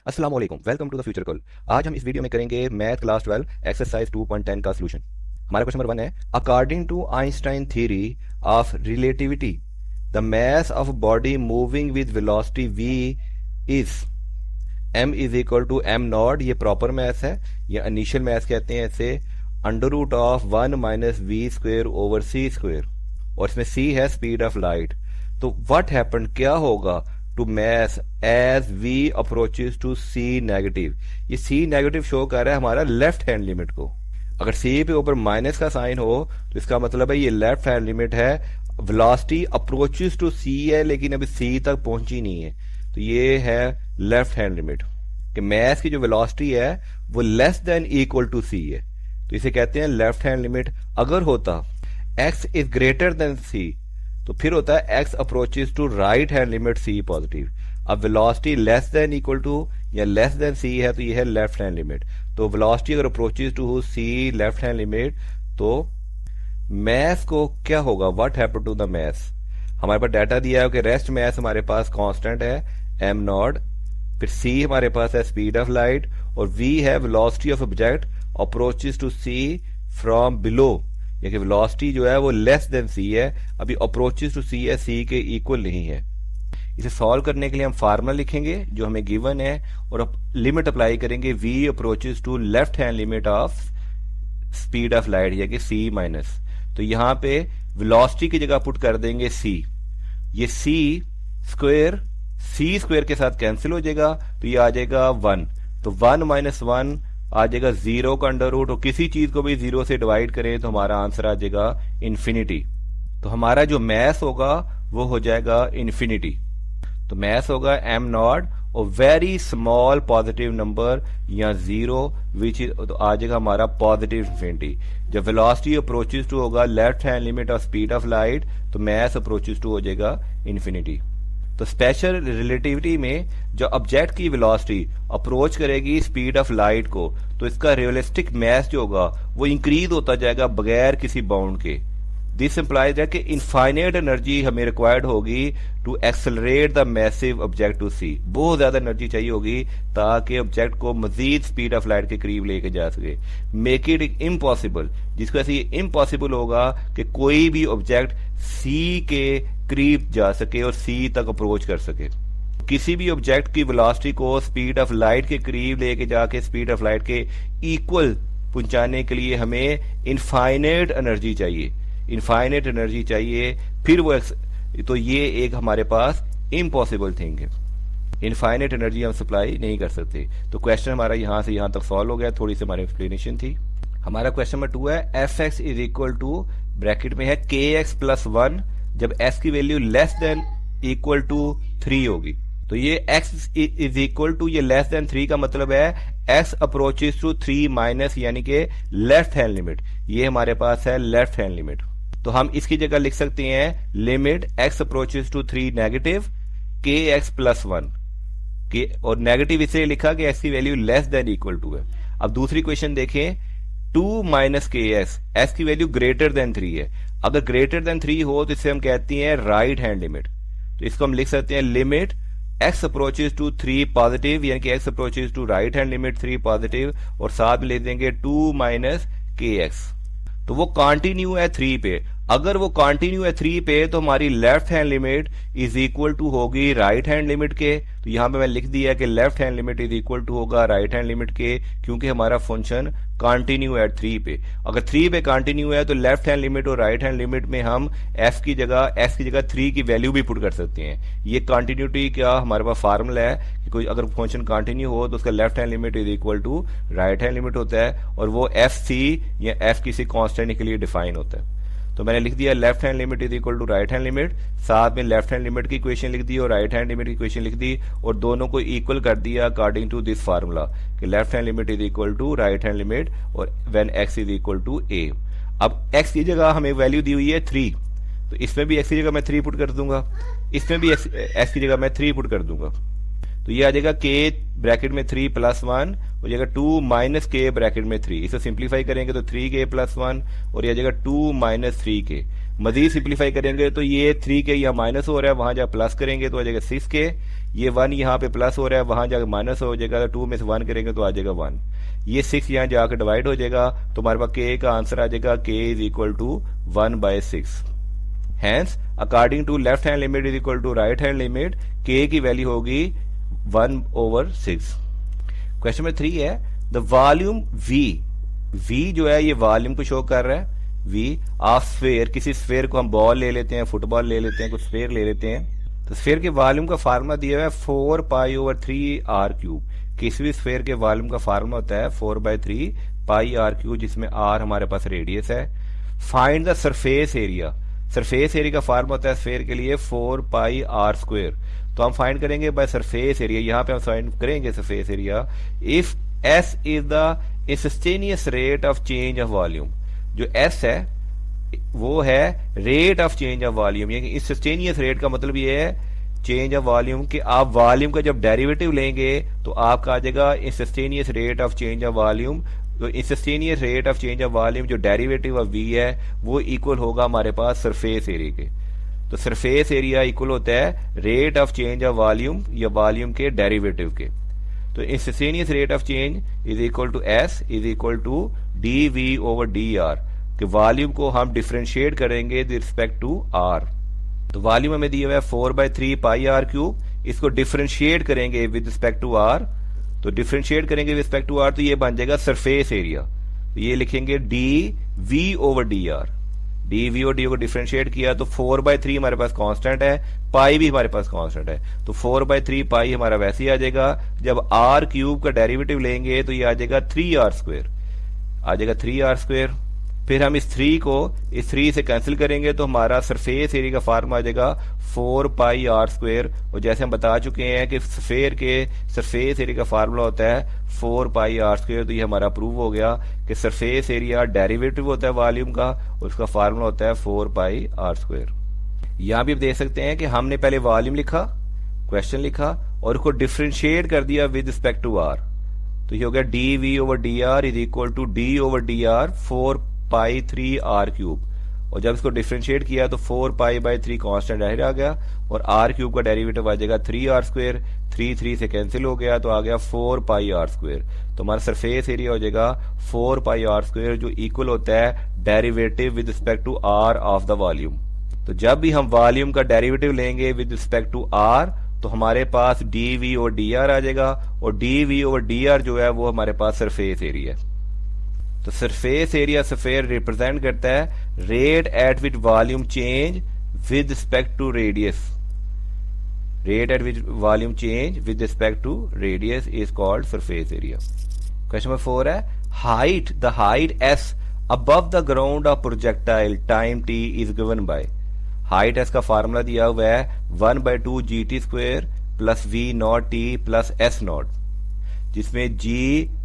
अस्सलाम वालेकुम, welcome to the future call. आज हम इस वीडियो में करेंगे मैथ क्लास 12 एक्सरसाइज 2.10 का सलूशन। हमारा क्वेश्चन नंबर 1 है, according to Einstein theory of relativity the mass of body moving with velocity v is m is equal to m naught. ये proper math है, ये इनिशियल मैथ कहते हैं इसे, under root of 1 minus v square over c square, और इसमें c है speed of light. तो व्हाट हैपन, क्या होगा to mass as v approaches to c negative. ये c नेगेटिव शो कर रहा है हमारा लेफ्ट हैंड लिमिट को। अगर c पे ऊपर माइनस का साइन हो तो इसका मतलब है ये लेफ्ट हैंड लिमिट है। वेलोसिटी अप्रोचेस टू c है लेकिन अभी c तक पहुंची नहीं है, तो ये है लेफ्ट हैंड लिमिट कि मैस की जो वेलोसिटी है वो less than equal to c है, तो इसे कहते हैं लेफ्ट हैंड लिमिट। अगर होता x is greater than c तो फिर होता है x approaches to right hand limit c positive. अब velocity less than equal to या लेस देन c है तो ये है लेफ्ट हैंड लिमिट। तो वेलोसिटी अगर approaches to c left hand limit तो मैस को क्या होगा, what happen to the mass. हमारे पास डाटा दिया है कि रेस्ट मैस हमारे पास कांस्टेंट है m नॉट, फिर c हमारे पास है स्पीड ऑफ लाइट, और v है velocity of object approaches to c from below, यानी वेलोसिटी जो है वो लेस देन c है, अभी अप्रोचेस टू c है, c के इक्वल नहीं है। इसे सॉल्व करने के लिए हम फार्मूला लिखेंगे जो हमें गिवन है और लिमिट अप्लाई करेंगे v approaches to left hand limit of speed of light यानी c माइनस। तो यहाँ पे वेलोसिटी की जगह पुट कर देंगे c, ये c स्क्वेयर के साथ कैंसिल हो जाएगा तो ये आ जाएगा 1, तो 1 माइनस 1 आ जाएगा 0 का अंडर रूट, और किसी चीज को भी 0 से डिवाइड करें तो हमारा आंसर आ जाएगा इन्फिनिटी। तो हमारा जो मैस होगा वो हो जाएगा इन्फिनिटी। तो मैस होगा m नॉट और वेरी स्मॉल पॉजिटिव नंबर या 0 विच इज, तो आ जाएगा हमारा पॉजिटिव इन्फिनिटी। जब वेलोसिटी अप्रोचेस टू होगा left hand limit of speed of light तो मैस अप्रोचेस टू हो जाएगा इन्फिनिटी। तो स्पेशल रिलेटिविटी में जो ऑब्जेक्ट की वेलोसिटी अप्रोच करेगी स्पीड ऑफ लाइट को तो इसका रियलिस्टिक मैस जो होगा वो इंक्रीज होता जाएगा बगैर किसी बाउंड के। दिस इंप्लाइज है कि इनफाइनाइट एनर्जी हमें रिक्वायर्ड होगी to accelerate the massive object to C. बहुत ज्यादा एनर्जी चाहिए होगी ताकि ऑब्जेक्ट को मजीद स्पीड ऑफ लाइट के करीब लेके जा सके। मेक इट इम्पॉसिबल, जिसको ऐसे इम्पॉसिबल होगा कि कोई भी ऑब्जेक्ट सी के करीब जा सके और सी तक अप्रोच कर सके। किसी भी ऑब्जेक्ट की वेलोसिटी को स्पीड ऑफ लाइट के करीब लेके जाके स्पीड ऑफ लाइट के इक्वल पहुंचाने के लिए हमें इनफाइनाइट एनर्जी चाहिए, इनफाइनाइट एनर्जी चाहिए। फिर वो तो ये एक हमारे पास इम्पॉसिबल थिंग है, इनफाइनाइट एनर्जी हम सप्लाई नहीं कर सकते। तो क्वेश्चन हमारा यहां से यहां तक सॉल्व हो गया, थोड़ी सी हमारी एक्सप्लेनेशन थी। हमारा क्वेश्चन नंबर 2 है, f x is equal to bracket में है के एक्स प्लस 1 जब s की value less than equal to 3 होगी। तो ये x इज इक्वल टू, ये लेस देन 3 का मतलब है x अप्रोचेस टू 3 माइनस यानी कि लेफ्ट हैंड लिमिट, ये हमारे पास है लेफ्ट हैंड लिमिट। तो हम इसकी जगह लिख सकते हैं limit x approaches to 3 negative के एक्स प्लस 1 के, और नेगेटिव इसलिए लिखा कि x की value less than equal to है। अब दूसरी क्वेश्चन देखें, 2 माइनस के एक्स की वैल्यू ग्रेटर देन 3 है। अगर ग्रेटर देन 3 हो तो इसे हम कहते हैं राइट हैंड लिमिट। तो इसको हम लिख सकते हैं limit x approaches to 3 positive यानी कि x approaches to right hand limit 3 positive, और साथ में लिख देंगे 2 माइनस के एक्स। तो वो कंटिन्यू है 3 पे। अगर वो कंटिन्यू है 3 पे तो हमारी left hand limit is equal to होगी राइट हैंड लिमिट के। तो यहां पे मैं लिख दिया कि left hand limit is equal to होगा राइट हैंड लिमिट के, क्योंकि हमारा फंक्शन कंटिन्यू है 3 पे। अगर 3 पे कंटिन्यू है तो लेफ्ट हैंड लिमिट और राइट हैंड लिमिट में हम x की जगह 3 की वैल्यू भी पुट कर सकते हैं। ये कंटिन्यूटी का हमारे पास फार्मूला है कि कोई अगर फंक्शन कंटिन्यू हो तो उसका left hand limit is equal to right hand limit होता है, और वो एफ सी या एफ किसी कॉन्स्टेंट के लिए डिफाइन होता है। तो मैंने लिख दिया left hand limit is equal to right hand limit, साथ में लेफ्ट हैंड लिमिट की इक्वेशन लिख दी और राइट हैंड लिमिट की इक्वेशन लिख दी, और दोनों को इक्वल कर दिया अकॉर्डिंग टू दिस फार्मूला कि left hand limit is equal to right hand limit और when x is equal to a। अब x की जगह हमें वैल्यू दी हुई है 3, तो इसमें भी x की जगह मैं 3 पुट कर दूंगा, इसमें भी x की जगह मैं 3 पुट कर दूंगा। तो ये आ जाएगा k ब्रैकेट में 3 प्लस 1 हो जाएगा 2 माइनस के ब्रैकेट में 3। इसे सिंप्लीफाई करेंगे तो 3k प्लस 1 और ये आ जाएगा 2 माइनस 3k। मजीद सिंप्लीफाई करेंगे तो ये 3k यहाँ माइनस हो रहा है, वहां जाकर प्लस करेंगे तो आ जाएगा 6k, ये 1 यहाँ पे प्लस हो रहा है, वहां जाकर माइनस हो जाएगा, तो 2 में से 1 करेंगे तो आ जाएगा 1, ये 6 यहाँ जाकर डिवाइड हो जाएगा, तो हमारे पास k का आंसर आ जाएगा k is equal to 1/6। Hence according to left hand limit is equal to right hand limit, k की वैल्यू होगी 1/6। क्वेश्चन नंबर 3 है द वॉल्यूम v जो है ये वॉल्यूम को शो कर रहा है, v ऑफ स्फीयर, किसी स्फीयर को हम बॉल ले लेते हैं, फुटबॉल ले लेते हैं, कुछ स्फीयर ले लेते हैं, तो स्फीयर के वॉल्यूम का फार्मूला दिया हुआ है 4π/3r³। किसी भी स्फीयर के वॉल्यूम का फार्मूला होता है 4/3πr³, जिसमें r हमारे पास रेडियस है। Find the surface area, surface area का फार्मूला होता है स्फीयर के लिए 4πr², तो हम फाइंड करेंगे बाय सरफेस एरिया, यहाँ पे हम फाइंड करेंगे surface area if s is the instantaneous rate of change of volume. जो s है वो है rate of change of volume, यानी इंस्टेंटेनियस रेट का मतलब ये है चेंज ऑफ वॉल्यूम कि आप वॉल्यूम का जब डेरिवेटिव लेंगे तो आपका आ जाएगा instantaneous rate of change of volume. तो instantaneous rate of change of volume जो डेरिवेटिव ऑफ v है वो इक्वल होगा हमारे पास सरफेस एरिया के। तो सरफेस एरिया इक्वल होता है rate of change of volume या वॉल्यूम के डेरिवेटिव के। तो instantaneous rate of change is equal to s is equal to dv/dr, कि वॉल्यूम को हम डिफरेंशिएट करेंगे विद रिस्पेक्ट टू r। तो वॉल्यूम हमें दिया हुआ है 4/3πr³, इसको डिफरेंशिएट करेंगे विद रिस्पेक्ट टू r, तो डिफरेंशिएट करेंगे विद रिस्पेक्ट टू r तो ये बन जाएगा सरफेस एरिया, तो ये लिखेंगे dv/dr। dv/dr को डिफरेंशिएट किया तो 4/3 हमारे पास कांस्टेंट है, पाई भी हमारे पास कांस्टेंट है, तो 4/3 पाई हमारा वैसे ही आ जाएगा। जब r³ का डेरिवेटिव लेंगे तो ये आ जाएगा 3r², आ जाएगा 3r²। फिर हम इस 3 को इस 3 से कैंसिल करेंगे तो हमारा सरफेस एरिया का फार्मूला आ जाएगा 4πr², और जैसे हम बता चुके हैं कि स्फीयर के सरफेस एरिया का फार्मूला होता है 4πr², तो ये हमारा प्रूव हो गया कि सरफेस एरिया डेरिवेटिव होता है वॉल्यूम का, उसका फार्मूला होता है 4πr²। यहां भी आप देख सकते हैं कि हमने पहले वॉल्यूम लिखा, क्वेश्चन लिखा और उसको डिफरेंशिएट कर दिया विद रिस्पेक्ट टू r, तो ये हो गया dv/dr is equal to d/dr 4π3r³, और जब इसको डिफरेंशिएट किया तो 4π/3 कांस्टेंट रह गया और r³ का डेरिवेटिव आ जाएगा 3r², 3 से कैंसिल हो गया तो आ गया 4πr², तो हमारा सरफेस एरिया हो जाएगा 4πr² जो इक्वल होता है derivative with respect to r of the volume. तो जब भी हम वॉल्यूम का डेरिवेटिव लेंगे विद रिस्पेक्ट टू r तो हमारे पास dv/dr आ जाएगा, और dv/dr जो है वो हमारे पास सरफेस एरिया है। तो सरफेस एरिया स्फीयर रिप्रेजेंट करता है rate at which volume change with respect to radius, rate at which volume change with respect to radius is called surface area. Question number 4 है height, the height s above the ground of projectile time t is given by। Height s का formula दिया हुआ है 1/2 gt² plus v0t plus s0, जिसमें g,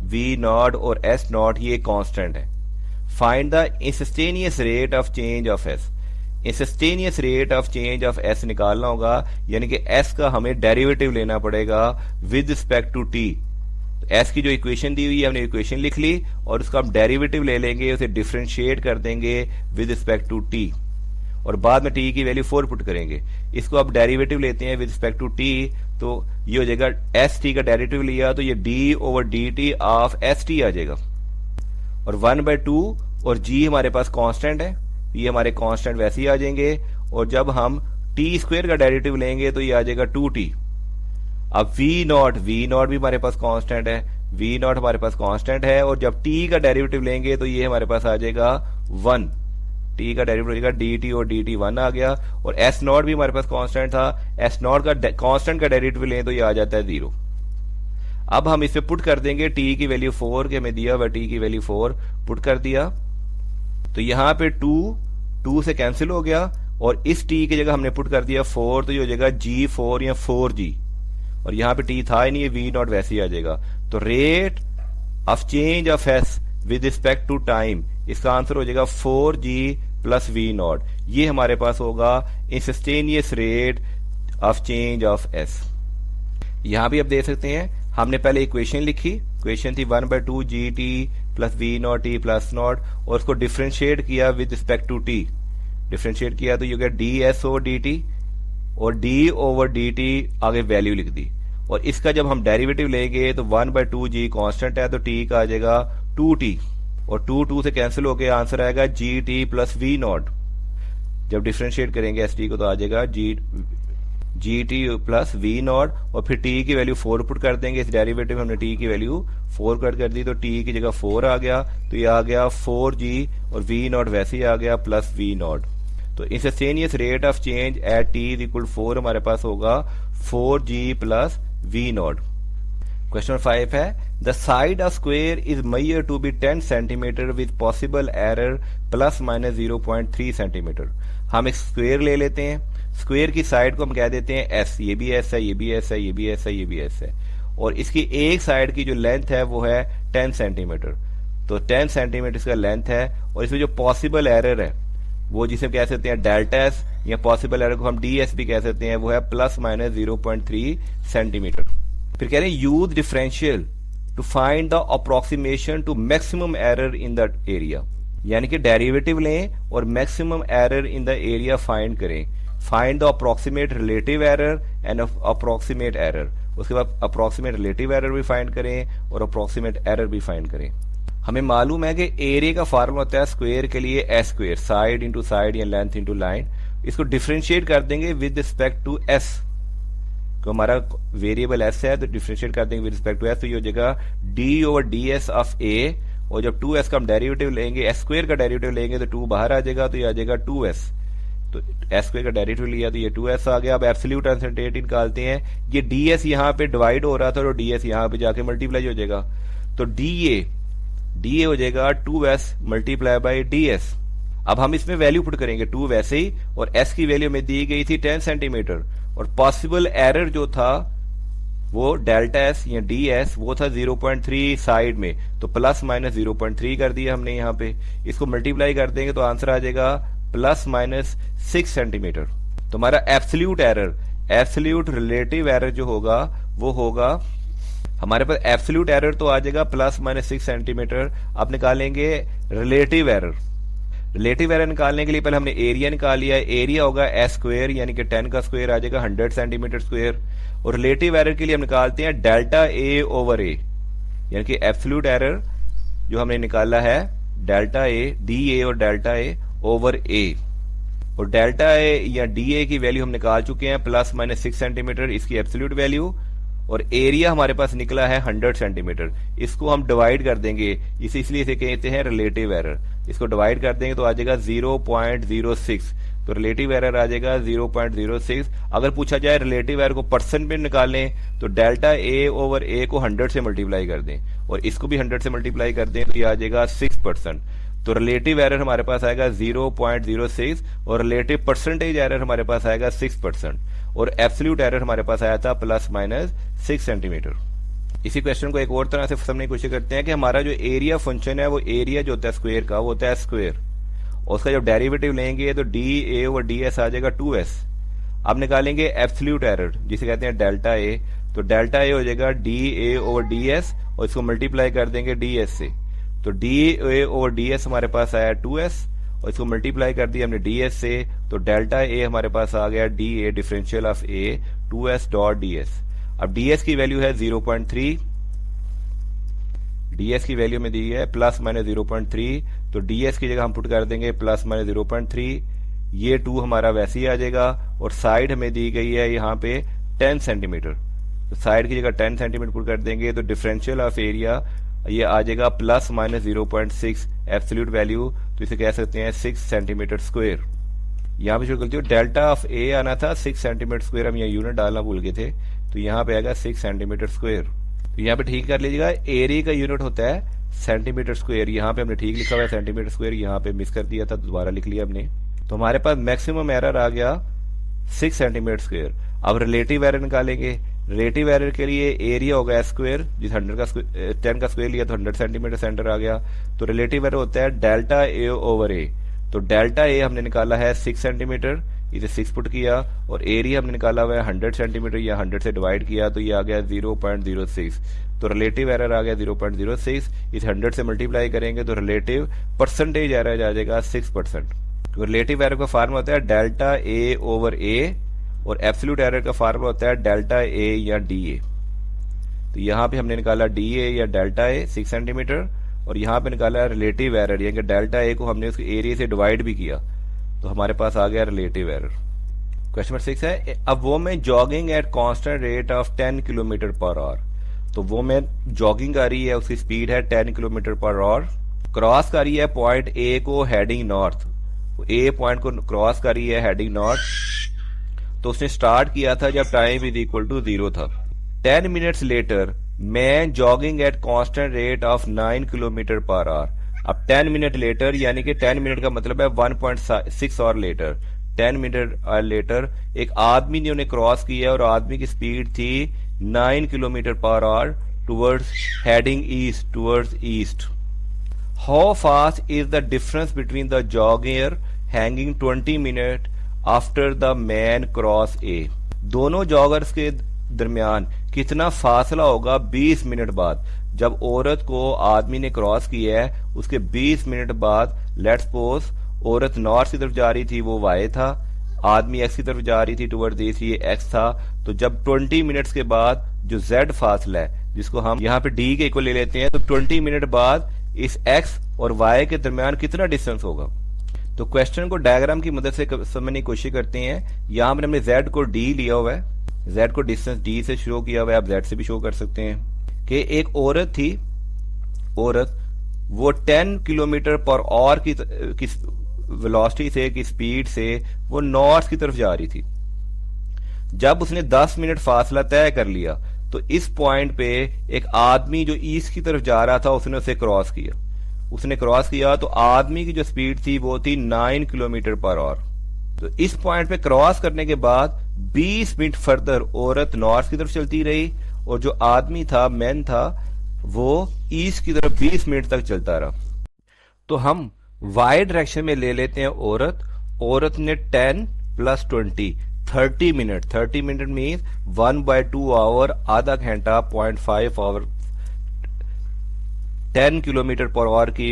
v0 और s0 ये constant है। Find the instantaneous rate of change of s, instantaneous rate of change of s निकालना होगा, यानी कि s का हमें डेरिवेटिव लेना पड़ेगा with respect to t। s की जो इक्वेशन दी हुई है हमने इक्वेशन लिख ली और उसका हम डेरिवेटिव ले लेंगे, उसे डिफरेंशिएट कर देंगे विद रिस्पेक्ट टू t, और बाद में t की वैल्यू 4 पुट करेंगे। इसको अब डेरिवेटिव लेते हैं विद रिस्पेक्ट टू t, तो ये हो जाएगा st का डेरिवेटिव लिया तो ये d/dt ऑफ st आ जाएगा, और 1/2 और g हमारे पास कांस्टेंट है, ये हमारे कांस्टेंट वैसे ही आ जाएंगे, और जब हम t² का डेरिवेटिव लेंगे तो ये आ जाएगा 2t। अब v0 भी हमारे पास कांस्टेंट है, v0 हमारे पास कांस्टेंट है, और जब t का डेरिवेटिव लेंगे तो ये हमारे पास आ जाएगा 1, t का डेरिवेटिव हो जाएगा dt और dt 1 आ गया, और s0 भी हमारे पास कांस्टेंट था, s0 का कांस्टेंट का डेरिवेटिव लें तो ये आ जाता है 0। अब हम इसे पुट कर देंगे t की वैल्यू 4 के हमें दिया हुआ t की वैल्यू 4 पुट कर दिया, तो यहाँ पे 2 से कैंसिल हो गया, और इस t की जगह हमने पुट कर दिया 4, तो ये हो जाएगा g4 या 4g, और यहाँ पे t था ही नहीं, v0 वैसे ही आ जाएगा। तो rate of change of s with respect to time, इसका आंसर हो जाएगा 4g प्लस v0, ये हमारे पास होगा instantaneous rate of change of s। यहां भी आप देख सकते हैं हमने पहले इक्वेशन लिखी, इक्वेशन थी 1/2 gt प्लस v0t प्लस 0, और उसको डिफरेंशिएट किया with respect to t, differentiate किया तो ये हो गया d S over D T, और डी ओवर डी टी आगे वैल्यू लिख दी। और इसका जब हम डेरिवेटिव लेंगे तो 1/2g कांस्टेंट है तो t का आ जाएगा 2t, और 2 से कैंसिल होकर आंसर आएगा gt प्लस वी नॉट। जब डिफ्रेंशिएट करेंगे एस टी को तो आ जाएगा g t plus v naught, और फिर t की वैल्यू 4 पुट कर देंगे। इस डेरिवेटिव में हमने t की वैल्यू 4 कर दी तो t की जगह 4 आ गया, तो ये आ गया 4g, और v नॉट वैसे ही आ गया प्लस वी नॉट। तो instantaneous rate of change at t is equal 4 हमारे पास होगा 4g plus v not. Question 5 है the side of square is measured to be 10 centimetre with possible error plus minus 0.3 centimetre. हम एक square ले लेते हैं, स्क्वेयर की साइड को हम कह देते हैं एस, ये भी एस है, ये भी एस है, ये भी एस है, ये भी एस है, और इसकी एक साइड की जो लेंथ है वो है 10 सेंटीमीटर। तो 10 सेंटीमीटर इसका लेंथ है, और इसमें जो पॉसिबल एरर है वो जिसे कह सकते हैं डेल्टा एस, या पॉसिबल एरर को हम डी एस भी कह सकते हैं, वो है प्लस माइनस 0.3 सेंटीमीटर। फिर कह रहे हैं use differential to find the approximation to maximum error in the area, यानी कि डेरिवेटिव लें और maximum error in the area find करें। Find the approximate relative error and approximate error, उसके बाद अप्रोक्सीमेट रिलेटिव एरर भी फाइंड करें और अप्रोक्सीमेट एरर भी फाइंड करें। हमें मालूम है कि एरिया का फार्मूला होता है स्क्वायर के लिए S square, side into side या लेंथ इंटू लाइन। इसको डिफरेंशिएट कर देंगे विद रिस्पेक्ट टू एस, तो हमारा वेरिएबल एस है तो डिफरेंशिएट कर देंगे विद रिस्पेक्ट टू एस, तो ये हो जाएगा D over D S of A, और जब 2s का हम डेरिवेटिव लेंगे, एस स्क्वायर का डेरिवेटिव लेंगे तो 2 बाहर आ जाएगा, तो ये आ जाएगा 2s। तो एस स्क्वायर का डेरिवेटिव लिया तो ये 2s आ गया। अब एब्सोल्यूट अनसर्टेनिटी निकालते हैं, ये ds यहाँ पे डिवाइड हो रहा था और ds यहाँ पे जाके मल्टीप्लाई हो जाएगा, तो da हो जाएगा 2s मल्टीप्लाई बाई ds। अब हम इसमें वैल्यू पुट करेंगे 2 वैसे ही, और s की वैल्यू में दी गई थी 10 सेंटीमीटर, और पॉसिबल एरर जो था वो डेल्टा एस या डी एस वो था 0.3 साइड में, तो प्लस माइनस 0.3 कर दिया हमने यहाँ पे। इसको मल्टीप्लाई कर देंगे तो आंसर आ जाएगा प्लस माइनस 6 सेंटीमीटर। तो हमारा absolute error, absolute relative error जो होगा वो होगा, हमारे पास एब्सोल्यूट एरर तो आ जाएगा प्लस माइनस 6 सेंटीमीटर। अब निकालेंगे रिलेटिव एरर। रिलेटिव एरर निकालने के लिए पहले हमने एरिया निकाल लिया है, एरिया होगा एस स्क्वायर यानी कि 10 का स्क्वायर आ जाएगा 100 सेंटीमीटर स्क्वायर, और रिलेटिव एरर के लिए हम निकालते हैं डेल्टा ए ओवर ए, यानी कि एब्सोल्यूट एरर जो हमने निकाला है डेल्टा ए, डी ए और डेल्टा ए ओवर ए, और डेल्टा ए या डी ए की वैल्यू हम निकाल चुके हैं प्लस माइनस 6 सेंटीमीटर इसकी एब्सोल्यूट वैल्यू, और एरिया हमारे पास निकला है 100 सेंटीमीटर। इसको हम डिवाइड कर देंगे, इसलिए इसे कहते हैं रिलेटिव एरर। इसको डिवाइड कर देंगे तो आ जाएगा 0.06, तो रिलेटिव एरर आ जाएगा 0.06। अगर पूछा जाए रिलेटिव एरर को परसेंट में निकालें तो डेल्टा ए ओवर ए को 100 से मल्टीप्लाई कर दें, और इसको भी 100 से मल्टीप्लाई कर दें तो ये आ जाएगा 6%। तो रिलेटिव एरर हमारे पास आएगा 0.06, और रिलेटिव परसेंटेज एरर हमारे पास आएगा 6%, और एब्सोल्यूट एरर हमारे पास आया था प्लस माइनस 6 सेंटीमीटर। इसी क्वेश्चन को एक और तरह से समझने की कोशिश करते हैं कि हमारा जो एरिया फंक्शन है वो एरिया जो होता है स्क्वायर का वो होता है स्क्वायर, और उसका जब डेरिवेटिव लेंगे तो D A over D S आ जाएगा 2s। अब निकालेंगे एब्सोल्यूट एरर जिसे कहते हैं डेल्टा ए, तो डेल्टा ए हो जाएगा D A over D S, और इसको मल्टीप्लाई कर देंगे डी एस से, तो D A over D S हमारे पास आया 2s, और इसको मल्टीप्लाई कर दिया हमने ds से, तो डेल्टा ए हमारे पास आ गया D A differential of A 2s dot ds। अब ds की वैल्यू है 0.3, ds की वैल्यू में दी है प्लस माइनस 0.3, तो ds की जगह हम पुट कर देंगे प्लस माइनस 0.3, ये 2 हमारा वैसे ही आ जाएगा, और साइड हमें दी गई है यहाँ पे 10 सेंटीमीटर, तो साइड की जगह 10 सेंटीमीटर पुट कर देंगे तो डिफरेंशियल ऑफ एरिया ये आ जाएगा प्लस माइनस 0.6 एब्सोल्यूट वैल्यू, तो इसे कह सकते हैं 6 सेंटीमीटर स्क्वायर। यहाँ पे जो गलती हो डेल्टा ऑफ ए आना था 6 सेंटीमीटर स्क्वायर, हम यहाँ यूनिट डालना भूल गए थे, तो यहाँ पे आएगा 6 सेंटीमीटर स्क्वायर। तो यहाँ पे ठीक कर लीजिएगा, एरिया का यूनिट होता है सेंटीमीटर स्क्वायर, यहाँ पे हमने ठीक लिखा हुआ है सेंटीमीटर स्क्वायर, यहाँ पे मिस कर दिया था दोबारा लिख लिया हमने, तो हमारे पास मैक्सिमम एरर आ गया 6 सेंटीमीटर स्क्वायर। अब रिलेटिव एरर निकालेंगे, रिलेटिव एरर के लिए एरिया होगा एस स्क्वायर, जिस 10 का स्क्वायर लिया तो 100 सेंटीमीटर सेंटर आ गया, तो रिलेटिव एरर होता है डेल्टा ए ओवर ए, तो डेल्टा ए हमने निकाला है 6 सेंटीमीटर, इसे 6 पुट किया, और एरिया हमने निकाला हुआ है 100 सेंटीमीटर, या 100 से डिवाइड किया तो ये आ गया 0.06, तो रिलेटिव एरर आ गया 0.06, इस 100 से मल्टीप्लाई करेंगे तो रिलेटिव परसेंटेज एरर आ जाएगा 6%। तो रिलेटिव एरर का फार्मूला होता है डेल्टा ए ओवर ए, और एब्सोल्यूट एरर का फार्मूला होता है डेल्टा ए या डी ए। तो यहाँ पे हमने निकाला डी ए या डेल्टा ए 6 सेंटीमीटर, और यहाँ पे निकाला रिलेटिव एरर, यानी कि डेल्टा ए को हमने उसके एरिया से डिवाइड भी किया, तो हमारे पास आ गया रिलेटिव एरर। क्वेश्चन नंबर 6 है, a woman jogging at constant rate of 10 kilometre per hour. तो वुमन जॉगिंग कर रही है, उसकी स्पीड है 10 किलोमीटर पर आवर, क्रॉस कर रही है पॉइंट ए को हेडिंग नॉर्थ, ए पॉइंट को क्रॉस कर रही है हेडिंग नॉर्थ। तो उसने स्टार्ट किया था जब टाइम इज इक्वल टू 0 था। 10 minutes later man jogging at constant rate of 9 kilometre per our. अब 10 मिनट लेटर, यानी कि 10 मिनट का मतलब है 1.6 आवर लेटर, 10 मिनट लेटर एक आदमी ने उन्हें क्रॉस किया, और आदमी की स्पीड थी 9 kilometre per hour towards heading east, towards east. How fast is the difference between the jogger changing 20 minute after the man cross A. दोनों जॉगर्स के दरमियान कितना फासला होगा 20 मिनट बाद। जब औरत को आदमी ने क्रॉस किया है, उसके 20 मिनट बाद, लेट्स सपोज औरत नॉर्थ की तरफ जा रही थी, वो वाई था, आदमी एक्स की तरफ जा रही थी टुवर्ड्स ईस्ट, ये एक्स था। तो जब 20 मिनट्स के बाद जो जेड फासला है, जिसको हम यहाँ पे डी के इक्वल ले लेते हैं, तो 20 मिनट बाद इस एक्स और वाई के दरमियान कितना डिस्टेंस होगा। तो क्वेश्चन को डायग्राम की मदद से समझने की कोशिश करते हैं। यहाँ पर हमने जेड को डी लिया हुआ है, जेड को डिस्टेंस डी से शो किया हुआ है, आप जेड से भी शो कर सकते हैं कि एक औरत थी, औरत वो 10 किलोमीटर पर आवर की वेलोसिटी से, की स्पीड से वो नॉर्थ की तरफ जा रही थी। जब उसने 10 मिनट फासला तय कर लिया, तो इस पॉइंट पे एक आदमी जो ईस्ट की तरफ जा रहा था, उसने उसे क्रॉस किया। उसने क्रॉस किया तो आदमी की जो स्पीड थी वो थी 9 किलोमीटर पर आवर। तो इस पॉइंट पे क्रॉस करने के बाद 20 मिनट फर्दर औरत नॉर्थ की तरफ चलती रही, और जो आदमी था, मैन था, वो ईस्ट की तरफ 20 मिनट तक चलता रहा। तो हम वाई डायरेक्शन में ले लेते हैं औरत। औरत ने 10 plus 20 30 minute, 30 minute means 1/2 hour, आधा घंटा, 0.5 आवर, 10 किलोमीटर पर आवर की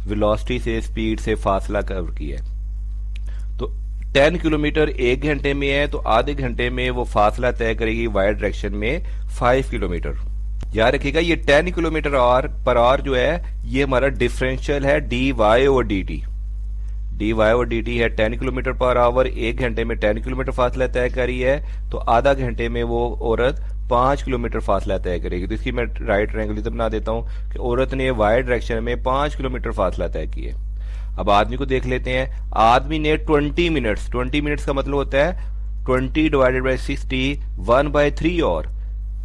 वेलोसिटी से, स्पीड से फासला कवर किया है। तो 10 किलोमीटर 1 घंटे में है, तो आधे घंटे में वो फासला तय करेगी वाई डायरेक्शन में 5 किलोमीटर। याद रखिएगा ये 10 किलोमीटर पर आवर जो है, ये हमारा डिफरेंशियल है d y over D t. D y over D t है 10 किलोमीटर पर आवर, 1 घंटे में 10 किलोमीटर फासला तय करी है, तो आधा घंटे में वो औरत 5 किलोमीटर फासला तय करेगी। तो इसकी मैं राइट ट्रायंगल बना देता हूं कि औरत ने वाई डायरेक्शन में 5 किलोमीटर फासला तय किया। अब आदमी को देख लेते हैं। आदमी ने 20 मिनट्स का मतलब होता है 20 डिवाइडेड बाई 60, 1/3 आवर,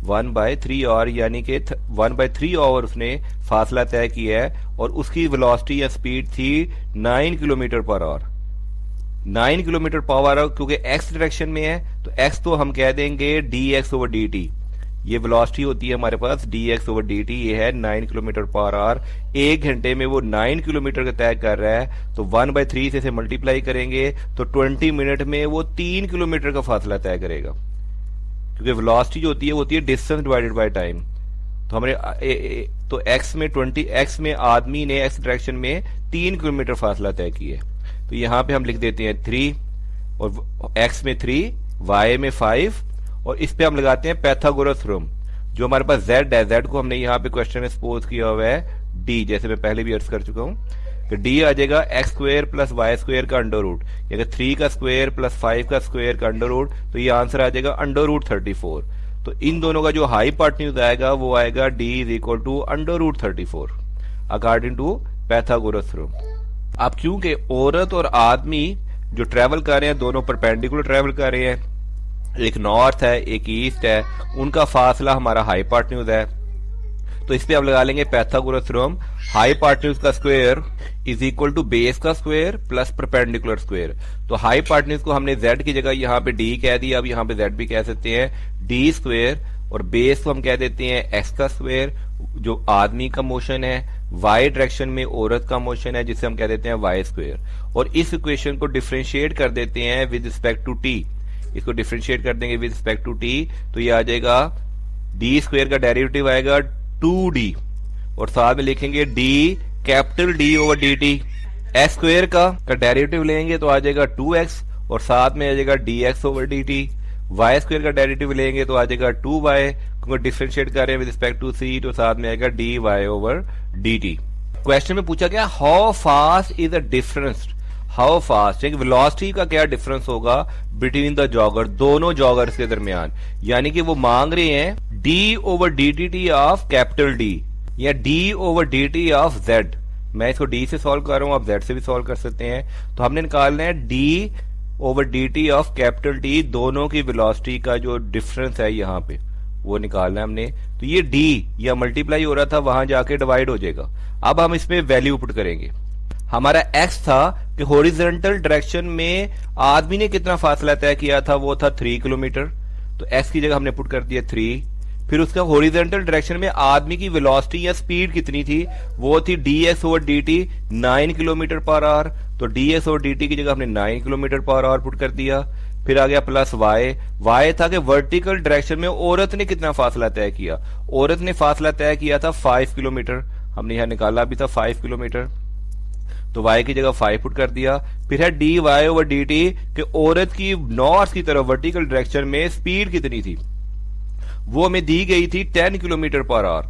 1/3 आवर, यानी कि 1/3 आवर उसने फासला तय किया है, और उसकी वेलोसिटी या स्पीड थी 9 kilometre per hour. 9 kilometre per hour, क्योंकि एक्स डायरेक्शन में है, तो एक्स तो हम कह देंगे D x over D T. ये वेलोसिटी होती है हमारे पास D x over D T, ये है 9 किलोमीटर पर आवर। 1 घंटे में वो 9 किलोमीटर का तय कर रहा है, तो 1/3 से इसे मल्टीप्लाई करेंगे तो 20 मिनट में वो 3 किलोमीटर का फासला तय करेगा, क्योंकि वेलोसिटी जो होती है डिस्टेंस डिवाइडेड बाय टाइम। तो हमने तो एक्स में 20, एक्स में आदमी ने एक्स डायरेक्शन में 3 किलोमीटर फासला तय किया है। तो यहां पे हम लिख देते हैं 3, और एक्स में 3, वाई में 5, और इस पे हम लगाते हैं पैथागोरस थ्योरम। जो हमारे पास जेड है, जेड को हमने यहाँ पे क्वेश्चन में सपोज किया हुआ है डी, जैसे मैं पहले भी अर्ज कर चुका हूं कि डी आ जाएगा x square plus y square का अंडर रूट, या 3 का स्क्वायर प्लस 5 का स्क्वायर का अंडर रूट, तो ये आंसर आ जाएगा अंडर रूट 34। तो इन दोनों का जो हाइपोटेन्यूज आएगा वो आएगा d is equal to under root 34 according to Pythagoras theorem. अब क्योंकि औरत और आदमी जो ट्रेवल कर रहे हैं, दोनों परपेंडिकुलर ट्रेवल कर रहे हैं, एक नॉर्थ है एक ईस्ट है, उनका फासला हमारा हाइपोटेन्यूज है, तो इस पे आप लगा लेंगे पैथागोरस थ्योरम। हाइपोटेन्यूज का square is equal to base का स्क्वायर प्लस परपेंडिकुलर स्क्वायर। तो हाइपोटेन्यूज को हमने जेड की जगह यहाँ पे डी कह दिया, अब यहाँ पे जेड भी कह सकते हैं डी स्क्वायर, और बेस को हम कह देते हैं एक्स का स्क्वायर, जो आदमी का मोशन है, वाई डायरेक्शन में औरत का मोशन है, जिसे हम कह देते हैं वाई स्क्वायर। और इस इक्वेशन को डिफरेंशिएट कर देते हैं विद रिस्पेक्ट टू टी। इसको डिफरेंशिएट कर देंगे विद रिस्पेक्ट टू टी, तो ये आ जाएगा डी स्क्वायर का डेरिवेटिव आएगा 2d, और साथ में लिखेंगे D capital D over D T, x square का डेरिवेटिव लेंगे तो आ जाएगा 2x और साथ में आ जाएगा dx over dt। Y square का डेरिवेटिव लेंगे तो आ जाएगा 2y, क्योंकि डिफरेंशिएट कर रहे हैं विद रिस्पेक्ट टू c, तो साथ में आएगा dy ओवर dt। क्वेश्चन में पूछा गया how fast is the difference, how fast velocity का क्या डिफरेंस होगा बिटवीन द जॉगर, दोनों जॉगर्स के दरमियान। यानी कि वो मांग रहे हैं d over dt of capital D या d over dt of z। मैं इसको d से सॉल्व कर रहा हूं, आप z से भी सॉल्व कर सकते हैं। तो हमने निकालना है d over dt of capital D, दोनों की वेलोसिटी का जो डिफरेंस है यहाँ पे वो निकालना है हमने। तो ये d या मल्टीप्लाई हो रहा था, वहां जाके डिवाइड हो जाएगा। अब हम इसमें वैल्यू पुट करेंगे। हमारा x था कि हॉरिजॉन्टल डायरेक्शन में आदमी ने कितना फासला तय किया था, वो था 3 किलोमीटर। तो x की जगह हमने पुट कर दिया 3। फिर उसका हॉरिजॉन्टल डायरेक्शन में आदमी की वेलोसिटी या स्पीड कितनी थी, वो थी dx over dt 9 kilometre per hour. तो dx ओवर dt की जगह हमने 9 किलोमीटर पर आवर पुट कर दिया। फिर आ गया प्लस y था कि वर्टिकल डायरेक्शन में औरत ने कितना फासला तय किया, औरत ने फासला तय किया था 5 किलोमीटर, हमने यहां निकाला भी था 5 किलोमीटर। तो y की जगह 5 पुट कर दिया। फिर है dy ओवर dt कि औरत की नॉर्थ की तरफ वर्टिकल डायरेक्शन में स्पीड कितनी थी, वो हमें दी गई थी 10 किलोमीटर पर आवर।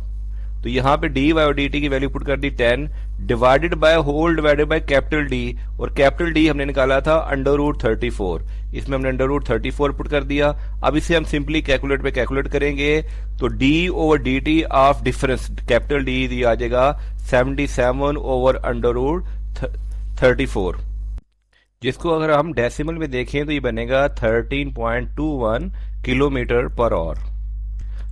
तो यहां पे dy और dt की वैल्यू पुट कर दी 10 divided by whole divided by capital D, और कैपिटल D हमने निकाला था √34। इसमें हमने √34 पुट कर दिया। अब इसे हम सिंपली कैलकुलेट पे कैलकुलेट करेंगे तो d over dt of difference capital D आ जाएगा 77 ओवर √34, जिसको अगर हम डेसिमल में देखें तो ये बनेगा 13.21 किलोमीटर पर आवर।